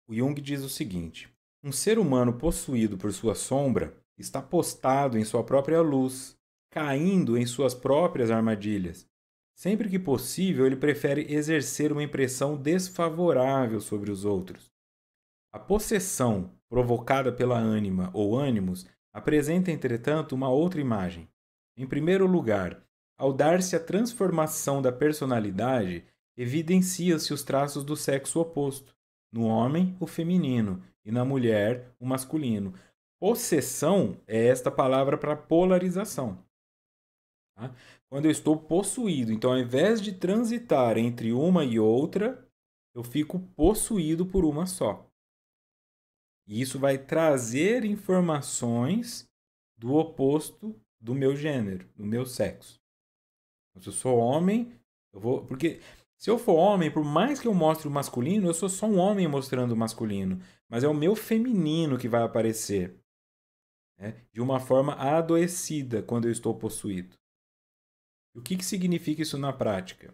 O Jung diz o seguinte: um ser humano possuído por sua sombra está postado em sua própria luz, caindo em suas próprias armadilhas. Sempre que possível, ele prefere exercer uma impressão desfavorável sobre os outros. A possessão provocada pela ânima ou ânimos apresenta, entretanto, uma outra imagem. Em primeiro lugar, ao dar-se a transformação da personalidade, evidencia-se os traços do sexo oposto. No homem, o feminino, e na mulher, o masculino. Possessão é esta palavra para polarização. Tá? Quando eu estou possuído, então ao invés de transitar entre uma e outra, eu fico possuído por uma só. E isso vai trazer informações do oposto do meu gênero, do meu sexo. Se eu sou homem, eu vou. Porque se eu for homem, por mais que eu mostre o masculino, eu sou só um homem mostrando o masculino. Mas é o meu feminino que vai aparecer. Né? De uma forma adoecida quando eu estou possuído. E o que significa isso na prática?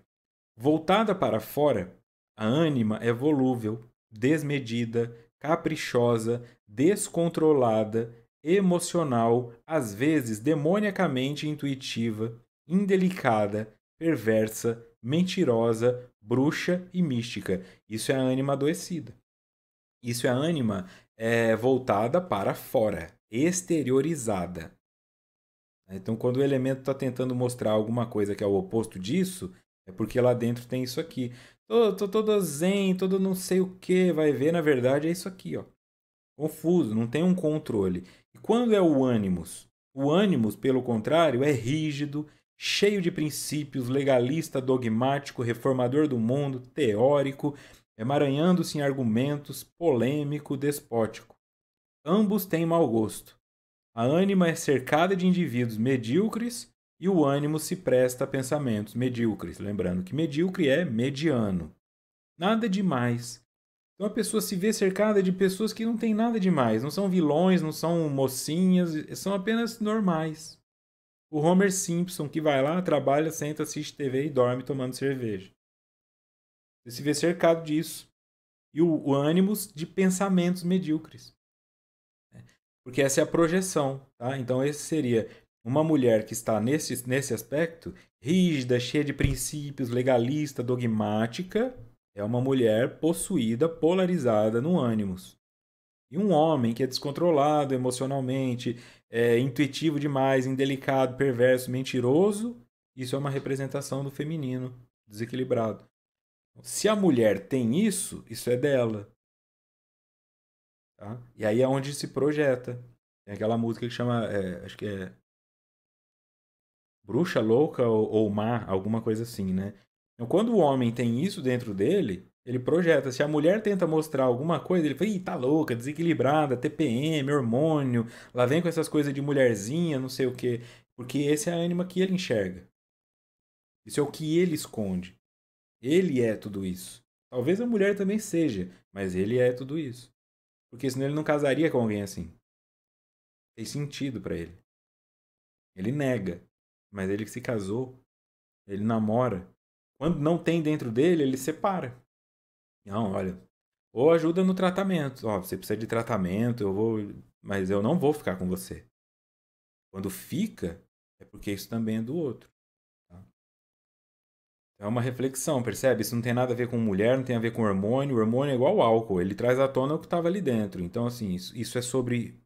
Voltada para fora, a ânima é volúvel, desmedida, caprichosa, descontrolada, emocional, às vezes demoniacamente intuitiva, indelicada, perversa, mentirosa, bruxa e mística. Isso é a ânima adoecida. Isso é a ânima voltada para fora, exteriorizada. Então, quando o elemento está tentando mostrar alguma coisa que é o oposto disso, é porque lá dentro tem isso aqui. Tô todo zen, todo não sei o que, vai ver, na verdade é isso aqui, ó. Confuso, não tem um controle. E quando é o ânimos? O ânimos, pelo contrário, é rígido, cheio de princípios, legalista, dogmático, reformador do mundo, teórico, emaranhando-se em argumentos, polêmico, despótico. Ambos têm mau gosto. A ânima é cercada de indivíduos medíocres e o ânimo se presta a pensamentos medíocres. Lembrando que medíocre é mediano. Nada demais. Então a pessoa se vê cercada de pessoas que não têm nada demais. Não são vilões, não são mocinhas, são apenas normais. O Homer Simpson que vai lá, trabalha, senta, assiste TV e dorme tomando cerveja. Você se vê cercado disso. E o ânimos de pensamentos medíocres. Porque essa é a projeção, tá? Então esse seria uma mulher que está nesse aspecto, rígida, cheia de princípios, legalista, dogmática, é uma mulher possuída, polarizada no ânimos. E um homem que é descontrolado emocionalmente, intuitivo demais, indelicado, perverso, mentiroso, isso é uma representação do feminino desequilibrado. Se a mulher tem isso, isso é dela. Tá? E aí é onde se projeta. Tem aquela música que chama, acho que é Bruxa Louca ou Má, alguma coisa assim, né? Então, quando o homem tem isso dentro dele, ele projeta. Se a mulher tenta mostrar alguma coisa, ele fala, ih, tá louca, desequilibrada, TPM, hormônio, lá vem com essas coisas de mulherzinha, não sei o quê. Porque esse é a ânima que ele enxerga. Isso é o que ele esconde. Ele é tudo isso. Talvez a mulher também seja, mas ele é tudo isso. Porque senão ele não casaria com alguém assim. Fez sentido pra ele. Ele nega. Mas ele que se casou, ele namora. Quando não tem dentro dele, ele separa. Não, olha. Ou ajuda no tratamento. Ó, você precisa de tratamento, mas eu não vou ficar com você. Quando fica, é porque isso também é do outro. Tá? É uma reflexão, percebe? Isso não tem nada a ver com mulher, não tem a ver com hormônio. O hormônio é igual ao álcool, ele traz à tona o que estava ali dentro. Então, assim, isso é sobre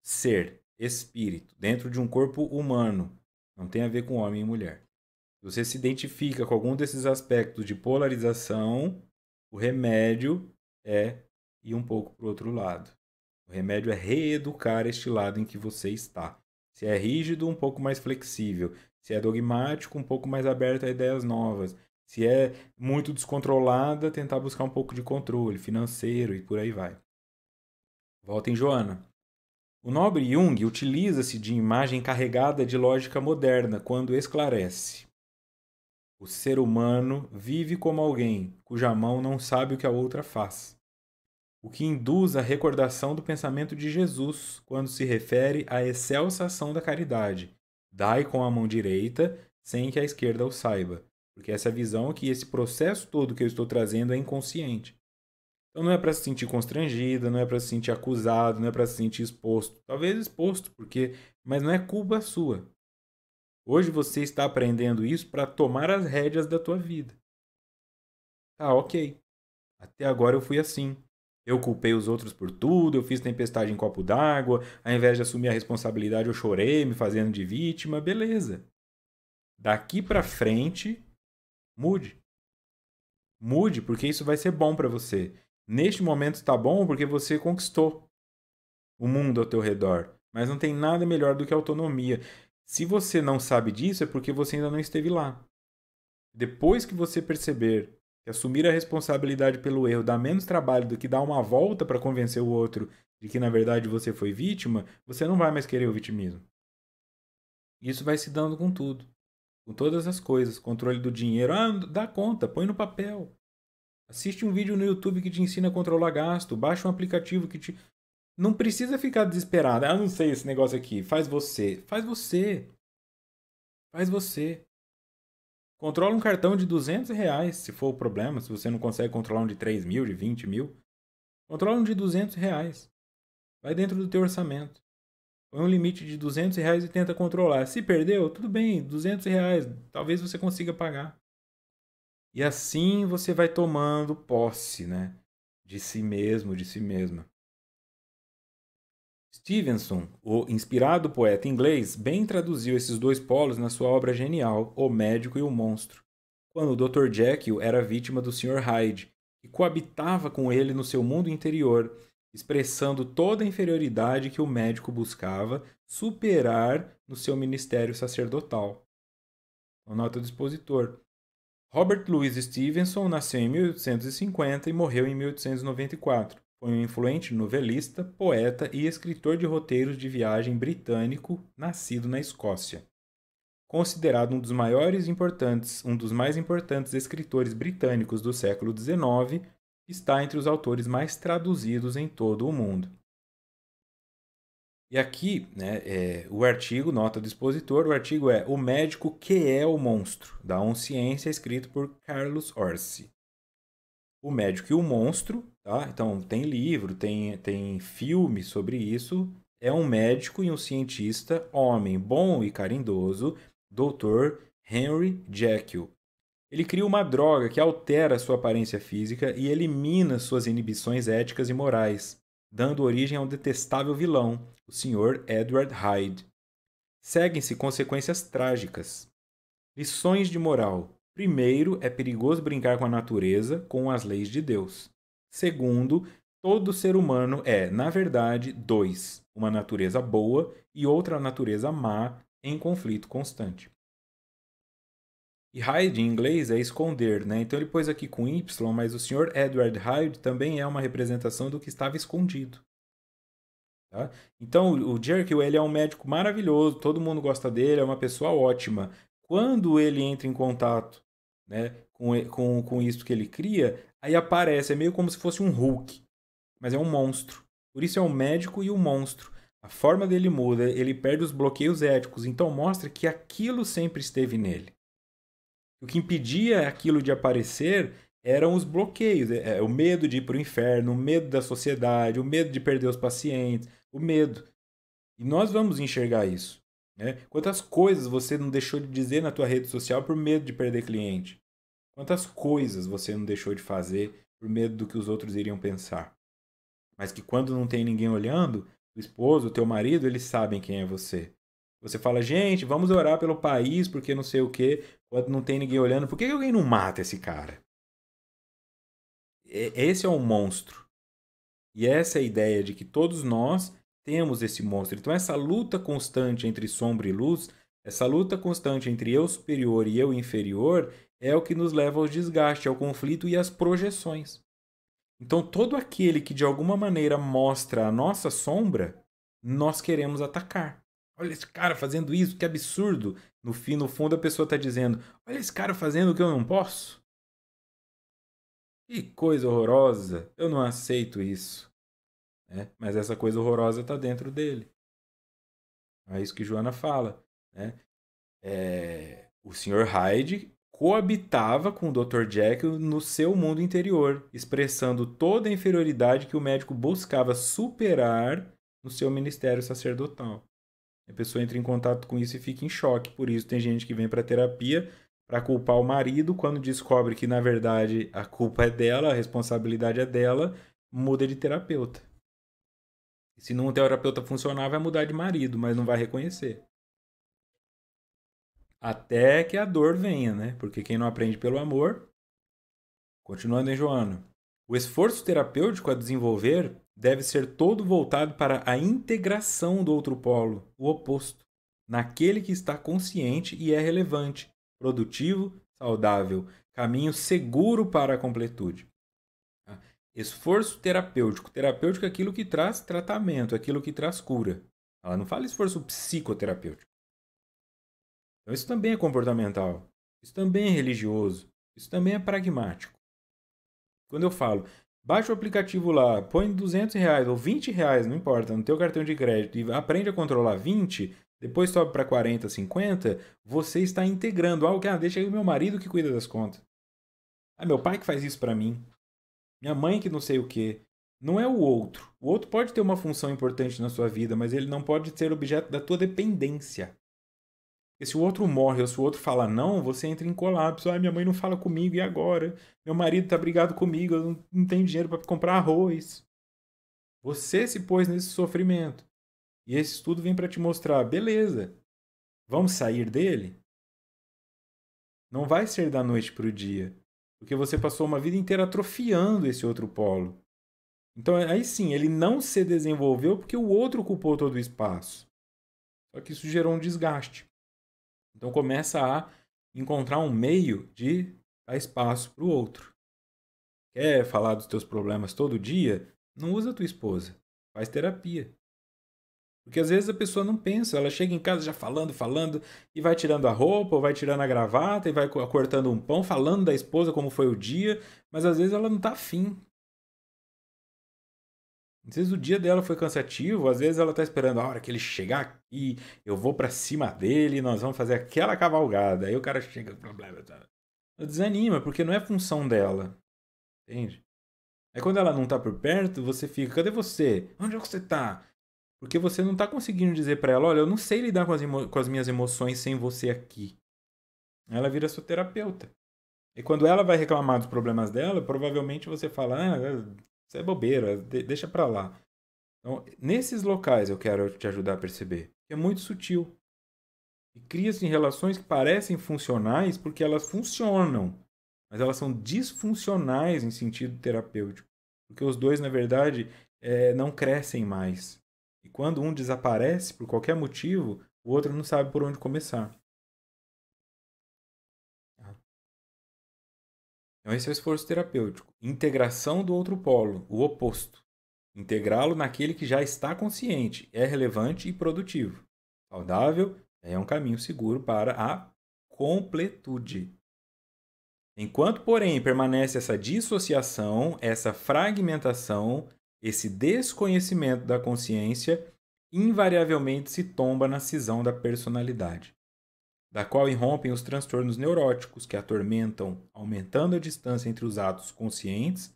ser, espírito, dentro de um corpo humano. Não tem a ver com homem e mulher. Se você se identifica com algum desses aspectos de polarização, o remédio é ir um pouco para o outro lado. O remédio é reeducar este lado em que você está. Se é rígido, um pouco mais flexível. Se é dogmático, um pouco mais aberto a ideias novas. Se é muito descontrolada, tentar buscar um pouco de controle financeiro e por aí vai. Volta em Joana. O nobre Jung utiliza-se de imagem carregada de lógica moderna quando esclarece. O ser humano vive como alguém cuja mão não sabe o que a outra faz. O que induz a recordação do pensamento de Jesus quando se refere à excelsa ação da caridade. Dai com a mão direita, sem que a esquerda o saiba. Porque essa visão que esse processo todo que eu estou trazendo é inconsciente. Então não é para se sentir constrangida, não é para se sentir acusado, não é para se sentir exposto. Talvez exposto, mas não é culpa sua. Hoje você está aprendendo isso para tomar as rédeas da tua vida. Tá, ok. Até agora eu fui assim. Eu culpei os outros por tudo, eu fiz tempestade em copo d'água, ao invés de assumir a responsabilidade, eu chorei, me fazendo de vítima, beleza. Daqui pra frente, mude. Mude, porque isso vai ser bom pra você. Neste momento está bom porque você conquistou o mundo ao teu redor, mas não tem nada melhor do que a autonomia. Se você não sabe disso, é porque você ainda não esteve lá. Depois que você perceber que assumir a responsabilidade pelo erro dá menos trabalho do que dar uma volta para convencer o outro de que na verdade você foi vítima, você não vai mais querer o vitimismo. Isso vai se dando com tudo, com todas as coisas, controle do dinheiro, dá conta, põe no papel. Assiste um vídeo no YouTube que te ensina a controlar gasto, baixa um aplicativo que te não precisa ficar desesperado. Não sei esse negócio aqui, faz você. Faz você. Faz você. Controla um cartão de R$ 200, se for o problema. Se você não consegue controlar um de 3 mil, de 20 mil. Controla um de R$ 200. Vai dentro do teu orçamento. Põe um limite de R$ 200 e tenta controlar. Se perdeu, tudo bem, R$ 200. Talvez você consiga pagar. E assim você vai tomando posse, né? De si mesmo, de si mesma. Stevenson, o inspirado poeta inglês, bem traduziu esses dois polos na sua obra genial, O Médico e o Monstro, quando o Dr. Jekyll era vítima do Sr. Hyde, que coabitava com ele no seu mundo interior, expressando toda a inferioridade que o médico buscava superar no seu ministério sacerdotal. Nota do expositor. Robert Louis Stevenson nasceu em 1850 e morreu em 1894. Foi um influente novelista, poeta e escritor de roteiros de viagem britânico, nascido na Escócia. Considerado um dos mais importantes escritores britânicos do século XIX, está entre os autores mais traduzidos em todo o mundo. E aqui, né, o artigo, nota do expositor, o artigo é O Médico que é o Monstro, da Onciência, escrito por Carlos Orsi. O Médico e o Monstro, tá? Então tem livro, tem filme sobre isso. É um médico e um cientista, homem bom e carindoso, Dr. Henry Jekyll. Ele cria uma droga que altera sua aparência física e elimina suas inibições éticas e morais, dando origem a um detestável vilão, o Sr. Edward Hyde. Seguem-se consequências trágicas. Lições de moral. Primeiro, é perigoso brincar com a natureza, com as leis de Deus. Segundo, todo ser humano é, na verdade, dois: uma natureza boa e outra natureza má, em conflito constante. E hide em inglês é esconder, né? Então ele pôs aqui com Y, mas o Sr. Edward Hyde também é uma representação do que estava escondido. Tá? Então o Jekyll, ele é um médico maravilhoso, todo mundo gosta dele, é uma pessoa ótima. Quando ele entra em contato, né, com isso que ele cria, aí aparece, é meio como se fosse um Hulk, mas é um monstro. Por isso é o médico e o monstro. A forma dele muda, ele perde os bloqueios éticos, então mostra que aquilo sempre esteve nele. O que impedia aquilo de aparecer eram os bloqueios, o medo de ir para o inferno, o medo da sociedade, o medo de perder os pacientes, o medo. E nós vamos enxergar isso. Né? Quantas coisas você não deixou de dizer na tua rede social por medo de perder cliente? Quantas coisas você não deixou de fazer por medo do que os outros iriam pensar? Mas que quando não tem ninguém olhando, o esposo, o teu marido, eles sabem quem é você. Você fala, gente, vamos orar pelo país, porque não sei o quê. Quando não tem ninguém olhando, por que alguém não mata esse cara? Esse é um monstro. E essa é a ideia de que todos nós temos esse monstro. Então, essa luta constante entre sombra e luz, essa luta constante entre eu superior e eu inferior, é o que nos leva ao desgaste, ao conflito e às projeções. Então, todo aquele que de alguma maneira mostra a nossa sombra, nós queremos atacar. Olha esse cara fazendo isso, que absurdo. No fim, no fundo, a pessoa está dizendo: olha esse cara fazendo o que eu não posso. Que coisa horrorosa. Eu não aceito isso. Né? Mas essa coisa horrorosa está dentro dele. É isso que Joana fala. Né? O Sr. Hyde coabitava com o Dr. Jekyll no seu mundo interior, expressando toda a inferioridade que o médico buscava superar no seu ministério sacerdotal. A pessoa entra em contato com isso e fica em choque. Por isso tem gente que vem para terapia para culpar o marido, quando descobre que na verdade a culpa é dela, a responsabilidade é dela, muda de terapeuta. E se não um terapeuta funcionar, vai mudar de marido, mas não vai reconhecer. Até que a dor venha, né? Porque quem não aprende pelo amor. Continuando em Joana. O esforço terapêutico a desenvolver deve ser todo voltado para a integração do outro polo, o oposto, naquele que está consciente e é relevante, produtivo, saudável, caminho seguro para a completude. Esforço terapêutico. Terapêutico é aquilo que traz tratamento, aquilo que traz cura. Ela não fala esforço psicoterapêutico. Então isso também é comportamental. Isso também é religioso. Isso também é pragmático. Quando eu falo, baixa o aplicativo lá, põe R$ 200 ou R$ 20, não importa, no teu cartão de crédito e aprende a controlar 20, depois sobe para 40, 50, você está integrando algo que, deixa aí o meu marido que cuida das contas. Meu pai que faz isso para mim. Minha mãe que não sei o quê. Não é o outro. O outro pode ter uma função importante na sua vida, mas ele não pode ser objeto da tua dependência. Porque se o outro morre ou se o outro fala não, você entra em colapso. Minha mãe não fala comigo, e agora? Meu marido tá brigado comigo, eu não tenho dinheiro para comprar arroz. Você se pôs nesse sofrimento. E esse estudo vem para te mostrar, beleza, vamos sair dele? Não vai ser da noite para o dia. Porque você passou uma vida inteira atrofiando esse outro polo. Então, aí sim, ele não se desenvolveu porque o outro ocupou todo o espaço. Só que isso gerou um desgaste. Então, começa a encontrar um meio de dar espaço para o outro. Quer falar dos teus problemas todo dia? Não usa a tua esposa. Faz terapia. Porque às vezes a pessoa não pensa, ela chega em casa já falando, falando, e vai tirando a roupa, ou vai tirando a gravata, e vai cortando um pão, falando da esposa como foi o dia, mas às vezes ela não está afim. Às vezes o dia dela foi cansativo, às vezes ela tá esperando a hora que ele chegar aqui, eu vou pra cima dele, nós vamos fazer aquela cavalgada. Aí o cara chega com problema. Desanima, porque não é função dela. Entende? Aí quando ela não tá por perto, você fica, cadê você? Onde é que você tá? Porque você não tá conseguindo dizer pra ela, olha, eu não sei lidar com as minhas emoções sem você aqui. Ela vira sua terapeuta. E quando ela vai reclamar dos problemas dela, provavelmente você fala, isso é bobeira, deixa pra lá. Então, nesses locais eu quero te ajudar a perceber. É muito sutil. E cria-se relações que parecem funcionais porque elas funcionam, mas elas são disfuncionais em sentido terapêutico. Porque os dois, na verdade, não crescem mais. E quando um desaparece por qualquer motivo, o outro não sabe por onde começar. Então, esse é o esforço terapêutico. Integração do outro polo, o oposto. Integrá-lo naquele que já está consciente, é relevante e produtivo. Saudável é um caminho seguro para a completude. Enquanto, porém, permanece essa dissociação, essa fragmentação, esse desconhecimento da consciência invariavelmente se tomba na cisão da personalidade, da qual irrompem os transtornos neuróticos que atormentam, aumentando a distância entre os atos conscientes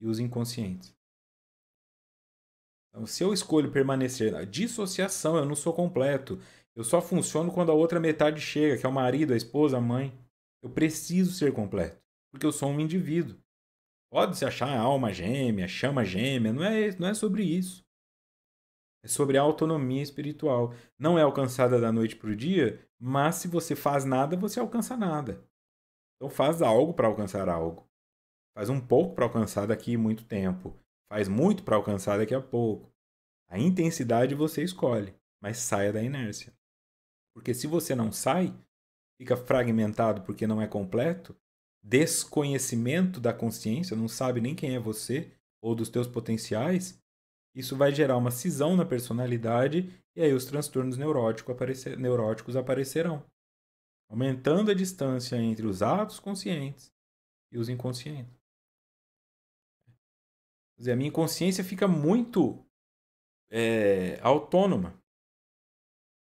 e os inconscientes. Então, se eu escolho permanecer na dissociação, eu não sou completo. Eu só funciono quando a outra metade chega, que é o marido, a esposa, a mãe. Eu preciso ser completo, porque eu sou um indivíduo. Pode se achar alma gêmea, chama gêmea, não é sobre isso. É sobre a autonomia espiritual. Não é alcançada da noite para o dia, mas se você faz nada, você alcança nada. Então faz algo para alcançar algo. Faz um pouco para alcançar daqui a muito tempo. Faz muito para alcançar daqui a pouco. A intensidade você escolhe, mas saia da inércia. Porque se você não sai, fica fragmentado porque não é completo, desconhecimento da consciência, não sabe nem quem é você ou dos teus potenciais, isso vai gerar uma cisão na personalidade e aí os transtornos neuróticos aparecerão, aumentando a distância entre os atos conscientes e os inconscientes. Quer dizer, a minha consciência fica muito autônoma.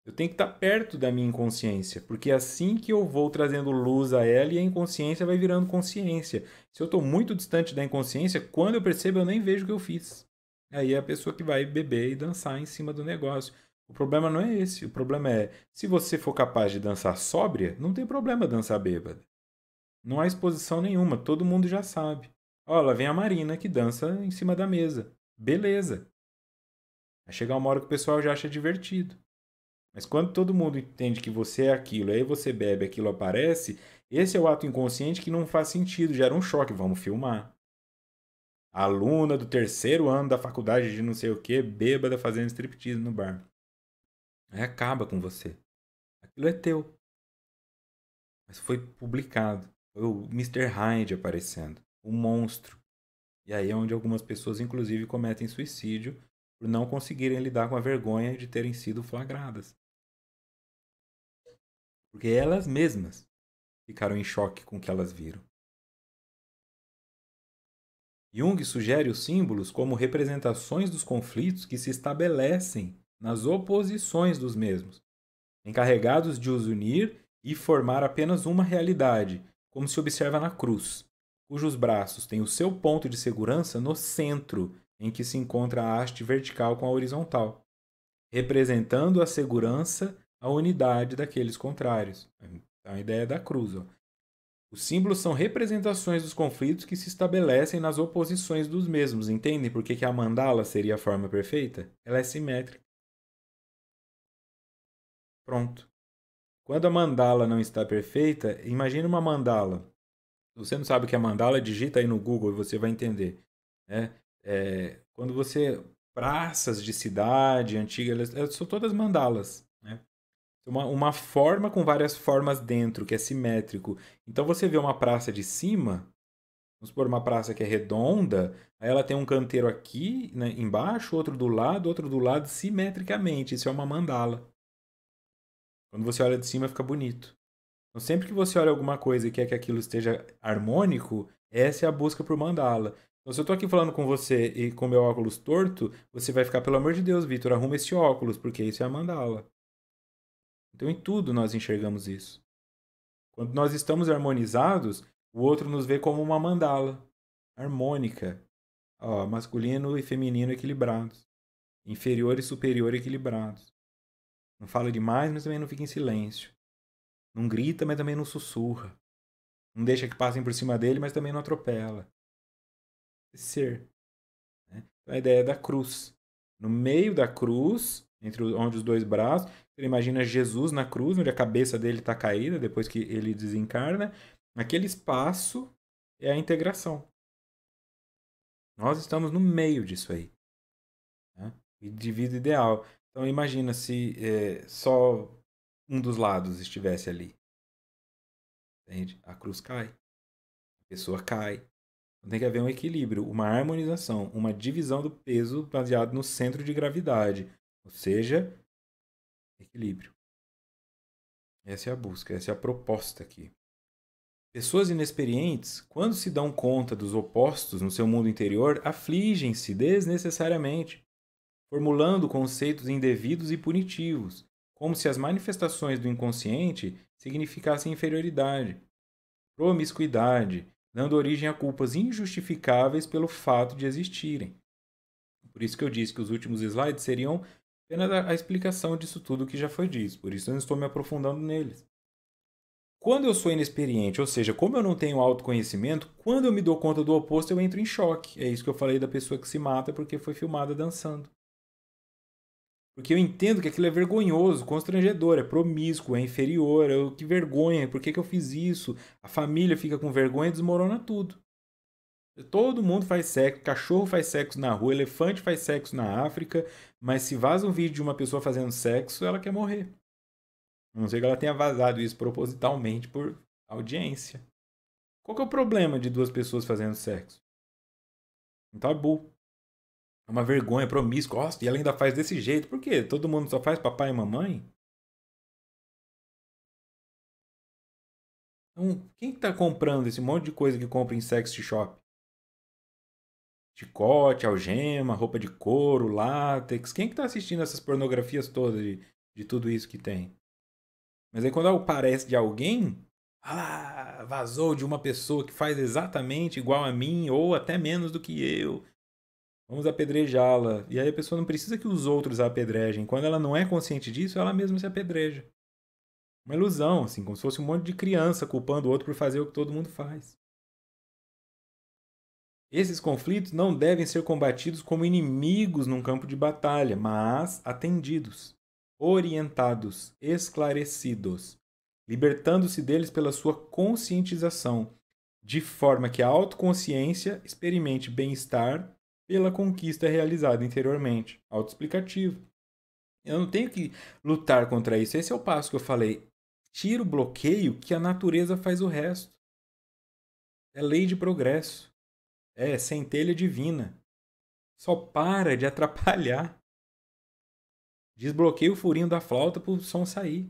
Eu tenho que estar perto da minha inconsciência, porque é assim que eu vou trazendo luz a ela e a inconsciência vai virando consciência. Se eu estou muito distante da inconsciência, quando eu percebo, eu nem vejo o que eu fiz. Aí é a pessoa que vai beber e dançar em cima do negócio. O problema não é esse. O problema é, se você for capaz de dançar sóbria, não tem problema dançar bêbada. Não há exposição nenhuma, todo mundo já sabe. Ó, lá vem a Marina que dança em cima da mesa. Beleza. Vai chegar uma hora que o pessoal já acha divertido. Mas quando todo mundo entende que você é aquilo, aí você bebe, aquilo aparece, esse é o ato inconsciente que não faz sentido, gera um choque. Vamos filmar. A aluna do 3º ano da faculdade de não sei o que, bêbada fazendo striptease no bar. Aí acaba com você. Aquilo é teu. Mas foi publicado. Foi o Mr. Hyde aparecendo. O monstro. E aí é onde algumas pessoas, inclusive, cometem suicídio por não conseguirem lidar com a vergonha de terem sido flagradas. Porque elas mesmas ficaram em choque com o que elas viram. Jung sugere os símbolos como representações dos conflitos que se estabelecem nas oposições dos mesmos, encarregados de os unir e formar apenas uma realidade, como se observa na cruz, cujos braços têm o seu ponto de segurança no centro, em que se encontra a haste vertical com a horizontal, representando a segurança, a unidade daqueles contrários. Então, a ideia da cruz. Ó. Os símbolos são representações dos conflitos que se estabelecem nas oposições dos mesmos. Entendem por que a mandala seria a forma perfeita? Ela é simétrica. Pronto. Quando a mandala não está perfeita, imagine uma mandala. Se você não sabe o que é mandala, digita aí no Google e você vai entender. Né? Quando você... Praças de cidade antiga, elas são todas mandalas. Né? Uma forma com várias formas dentro, que é simétrico. Então você vê uma praça de cima, vamos supor uma praça que é redonda, aí ela tem um canteiro aqui, né, embaixo, outro do lado, simetricamente. Isso é uma mandala. Quando você olha de cima, fica bonito. Então, sempre que você olha alguma coisa e quer que aquilo esteja harmônico, essa é a busca por mandala. Então, se eu estou aqui falando com você e com meu óculos torto, você vai ficar, pelo amor de Deus, Vitor, arruma esse óculos, porque isso é a mandala. Então, em tudo nós enxergamos isso. Quando nós estamos harmonizados, o outro nos vê como uma mandala harmônica. Ó, masculino e feminino equilibrados. Inferior e superior equilibrados. Não fala demais, mas também não fica em silêncio. Não grita, mas também não sussurra. Não deixa que passem por cima dele, mas também não atropela. Ser. Né? Então, a ideia é da cruz. No meio da cruz, onde os dois braços, você imagina Jesus na cruz, onde a cabeça dele está caída, depois que ele desencarna. Aquele espaço é a integração. Nós estamos no meio disso aí. Né? E de vida ideal. Então imagina se só um dos lados estivesse ali. Entende? A cruz cai. A pessoa cai. Então, tem que haver um equilíbrio, uma harmonização, uma divisão do peso baseado no centro de gravidade. Ou seja, equilíbrio. Essa é a busca, essa é a proposta aqui. Pessoas inexperientes, quando se dão conta dos opostos no seu mundo interior, afligem-se desnecessariamente, formulando conceitos indevidos e punitivos, como se as manifestações do inconsciente significassem inferioridade, promiscuidade, dando origem a culpas injustificáveis pelo fato de existirem. Por isso que eu disse que os últimos slides seriam apenas a explicação disso tudo que já foi dito, por isso eu não estou me aprofundando neles. Quando eu sou inexperiente, ou seja, como eu não tenho autoconhecimento, quando eu me dou conta do oposto, eu entro em choque. É isso que eu falei da pessoa que se mata porque foi filmada dançando. Porque eu entendo que aquilo é vergonhoso, constrangedor, é promíscuo, é inferior, que vergonha, por que eu fiz isso? A família fica com vergonha e desmorona tudo. Todo mundo faz sexo, cachorro faz sexo na rua, elefante faz sexo na África, mas se vaza um vídeo de uma pessoa fazendo sexo, ela quer morrer. A não ser que ela tenha vazado isso propositalmente por audiência. Qual que é o problema de duas pessoas fazendo sexo? Um tabu. É uma vergonha, promíscuo. Nossa, e ela ainda faz desse jeito. Por quê? Todo mundo só faz papai e mamãe? Então, quem está comprando esse monte de coisa que compra em sex shop? Chicote, algema, roupa de couro, látex. Quem que tá assistindo essas pornografias todas de tudo isso que tem? Mas aí quando aparece de alguém, vazou de uma pessoa que faz exatamente igual a mim ou até menos do que eu. Vamos apedrejá-la. E aí a pessoa não precisa que os outros a apedrejem. Quando ela não é consciente disso, ela mesma se apedreja. Uma ilusão, assim, como se fosse um monte de criança culpando o outro por fazer o que todo mundo faz. Esses conflitos não devem ser combatidos como inimigos num campo de batalha, mas atendidos, orientados, esclarecidos, libertando-se deles pela sua conscientização, de forma que a autoconsciência experimente bem-estar pela conquista realizada interiormente. Autoexplicativo. Eu não tenho que lutar contra isso. Esse é o passo que eu falei. Tira o bloqueio que a natureza faz o resto. É lei de progresso. É centelha divina. Só para de atrapalhar. Desbloqueia o furinho da flauta para o som sair.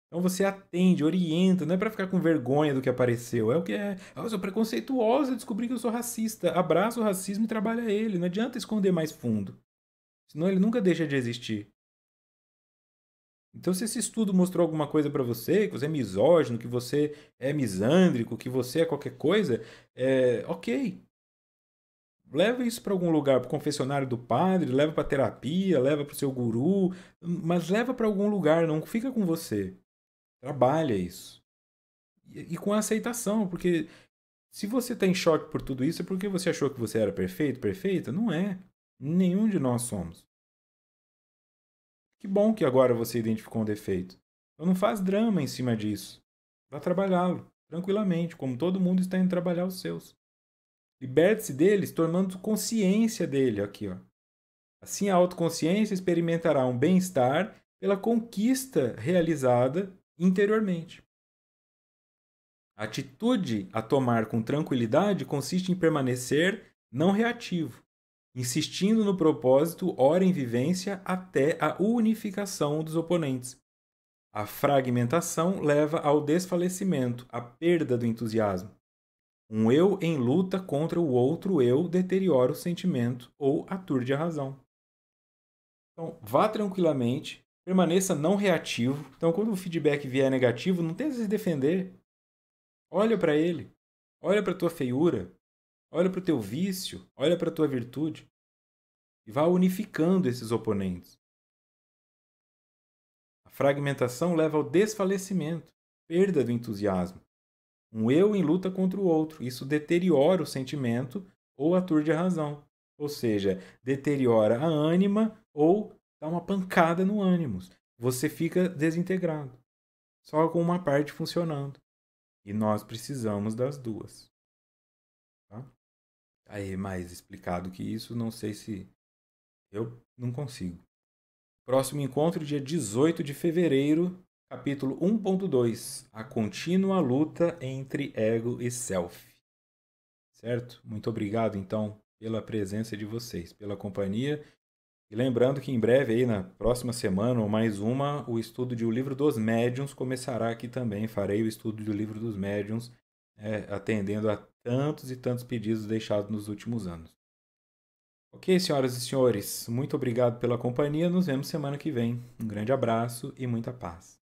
Então você atende, orienta, não é para ficar com vergonha do que apareceu. É o que é. Eu sou preconceituosa, descobri que eu sou racista. Abraça o racismo e trabalha ele. Não adianta esconder mais fundo. Senão ele nunca deixa de existir. Então, se esse estudo mostrou alguma coisa para você, que você é misógino, que você é misândrico, que você é qualquer coisa, ok. Leva isso para algum lugar, para o confessionário do padre, leva para terapia, leva para o seu guru, mas leva para algum lugar, não fica com você. Trabalha isso. E com aceitação, porque se você está em choque por tudo isso, é porque você achou que você era perfeito, perfeita? Não é. Nenhum de nós somos. Que bom que agora você identificou um defeito. Então não faz drama em cima disso. Vá trabalhá-lo, tranquilamente, como todo mundo está indo trabalhar os seus. Liberte-se deles, tornando consciência dele aqui, ó. Assim a autoconsciência experimentará um bem-estar pela conquista realizada interiormente. A atitude a tomar com tranquilidade consiste em permanecer não reativo, insistindo no propósito, ora em vivência, até a unificação dos oponentes. A fragmentação leva ao desfalecimento, à perda do entusiasmo. Um eu em luta contra o outro eu deteriora o sentimento ou aturde a razão. Então, vá tranquilamente, permaneça não reativo. Então, quando o feedback vier negativo, não tente se defender. Olha para ele. Olha para a tua feiura. Olha para o teu vício. Olha para a tua virtude. E vá unificando esses oponentes. A fragmentação leva ao desfalecimento, perda do entusiasmo. Um eu em luta contra o outro. Isso deteriora o sentimento ou aturde a razão. Ou seja, deteriora a ânima ou dá uma pancada no ânimos. Você fica desintegrado, só com uma parte funcionando. E nós precisamos das duas. Tá? Aí, mais explicado que isso, não sei se eu não consigo. Próximo encontro, dia 18 de fevereiro, capítulo 1.2. A contínua luta entre ego e self. Certo? Muito obrigado, então, pela presença de vocês, pela companhia. E lembrando que em breve, aí na próxima semana ou mais uma, o estudo de O Livro dos Médiuns começará aqui também. Farei o estudo do Livro dos Médiuns, atendendo a tantos e tantos pedidos deixados nos últimos anos. Ok, senhoras e senhores, muito obrigado pela companhia. Nos vemos semana que vem. Um grande abraço e muita paz.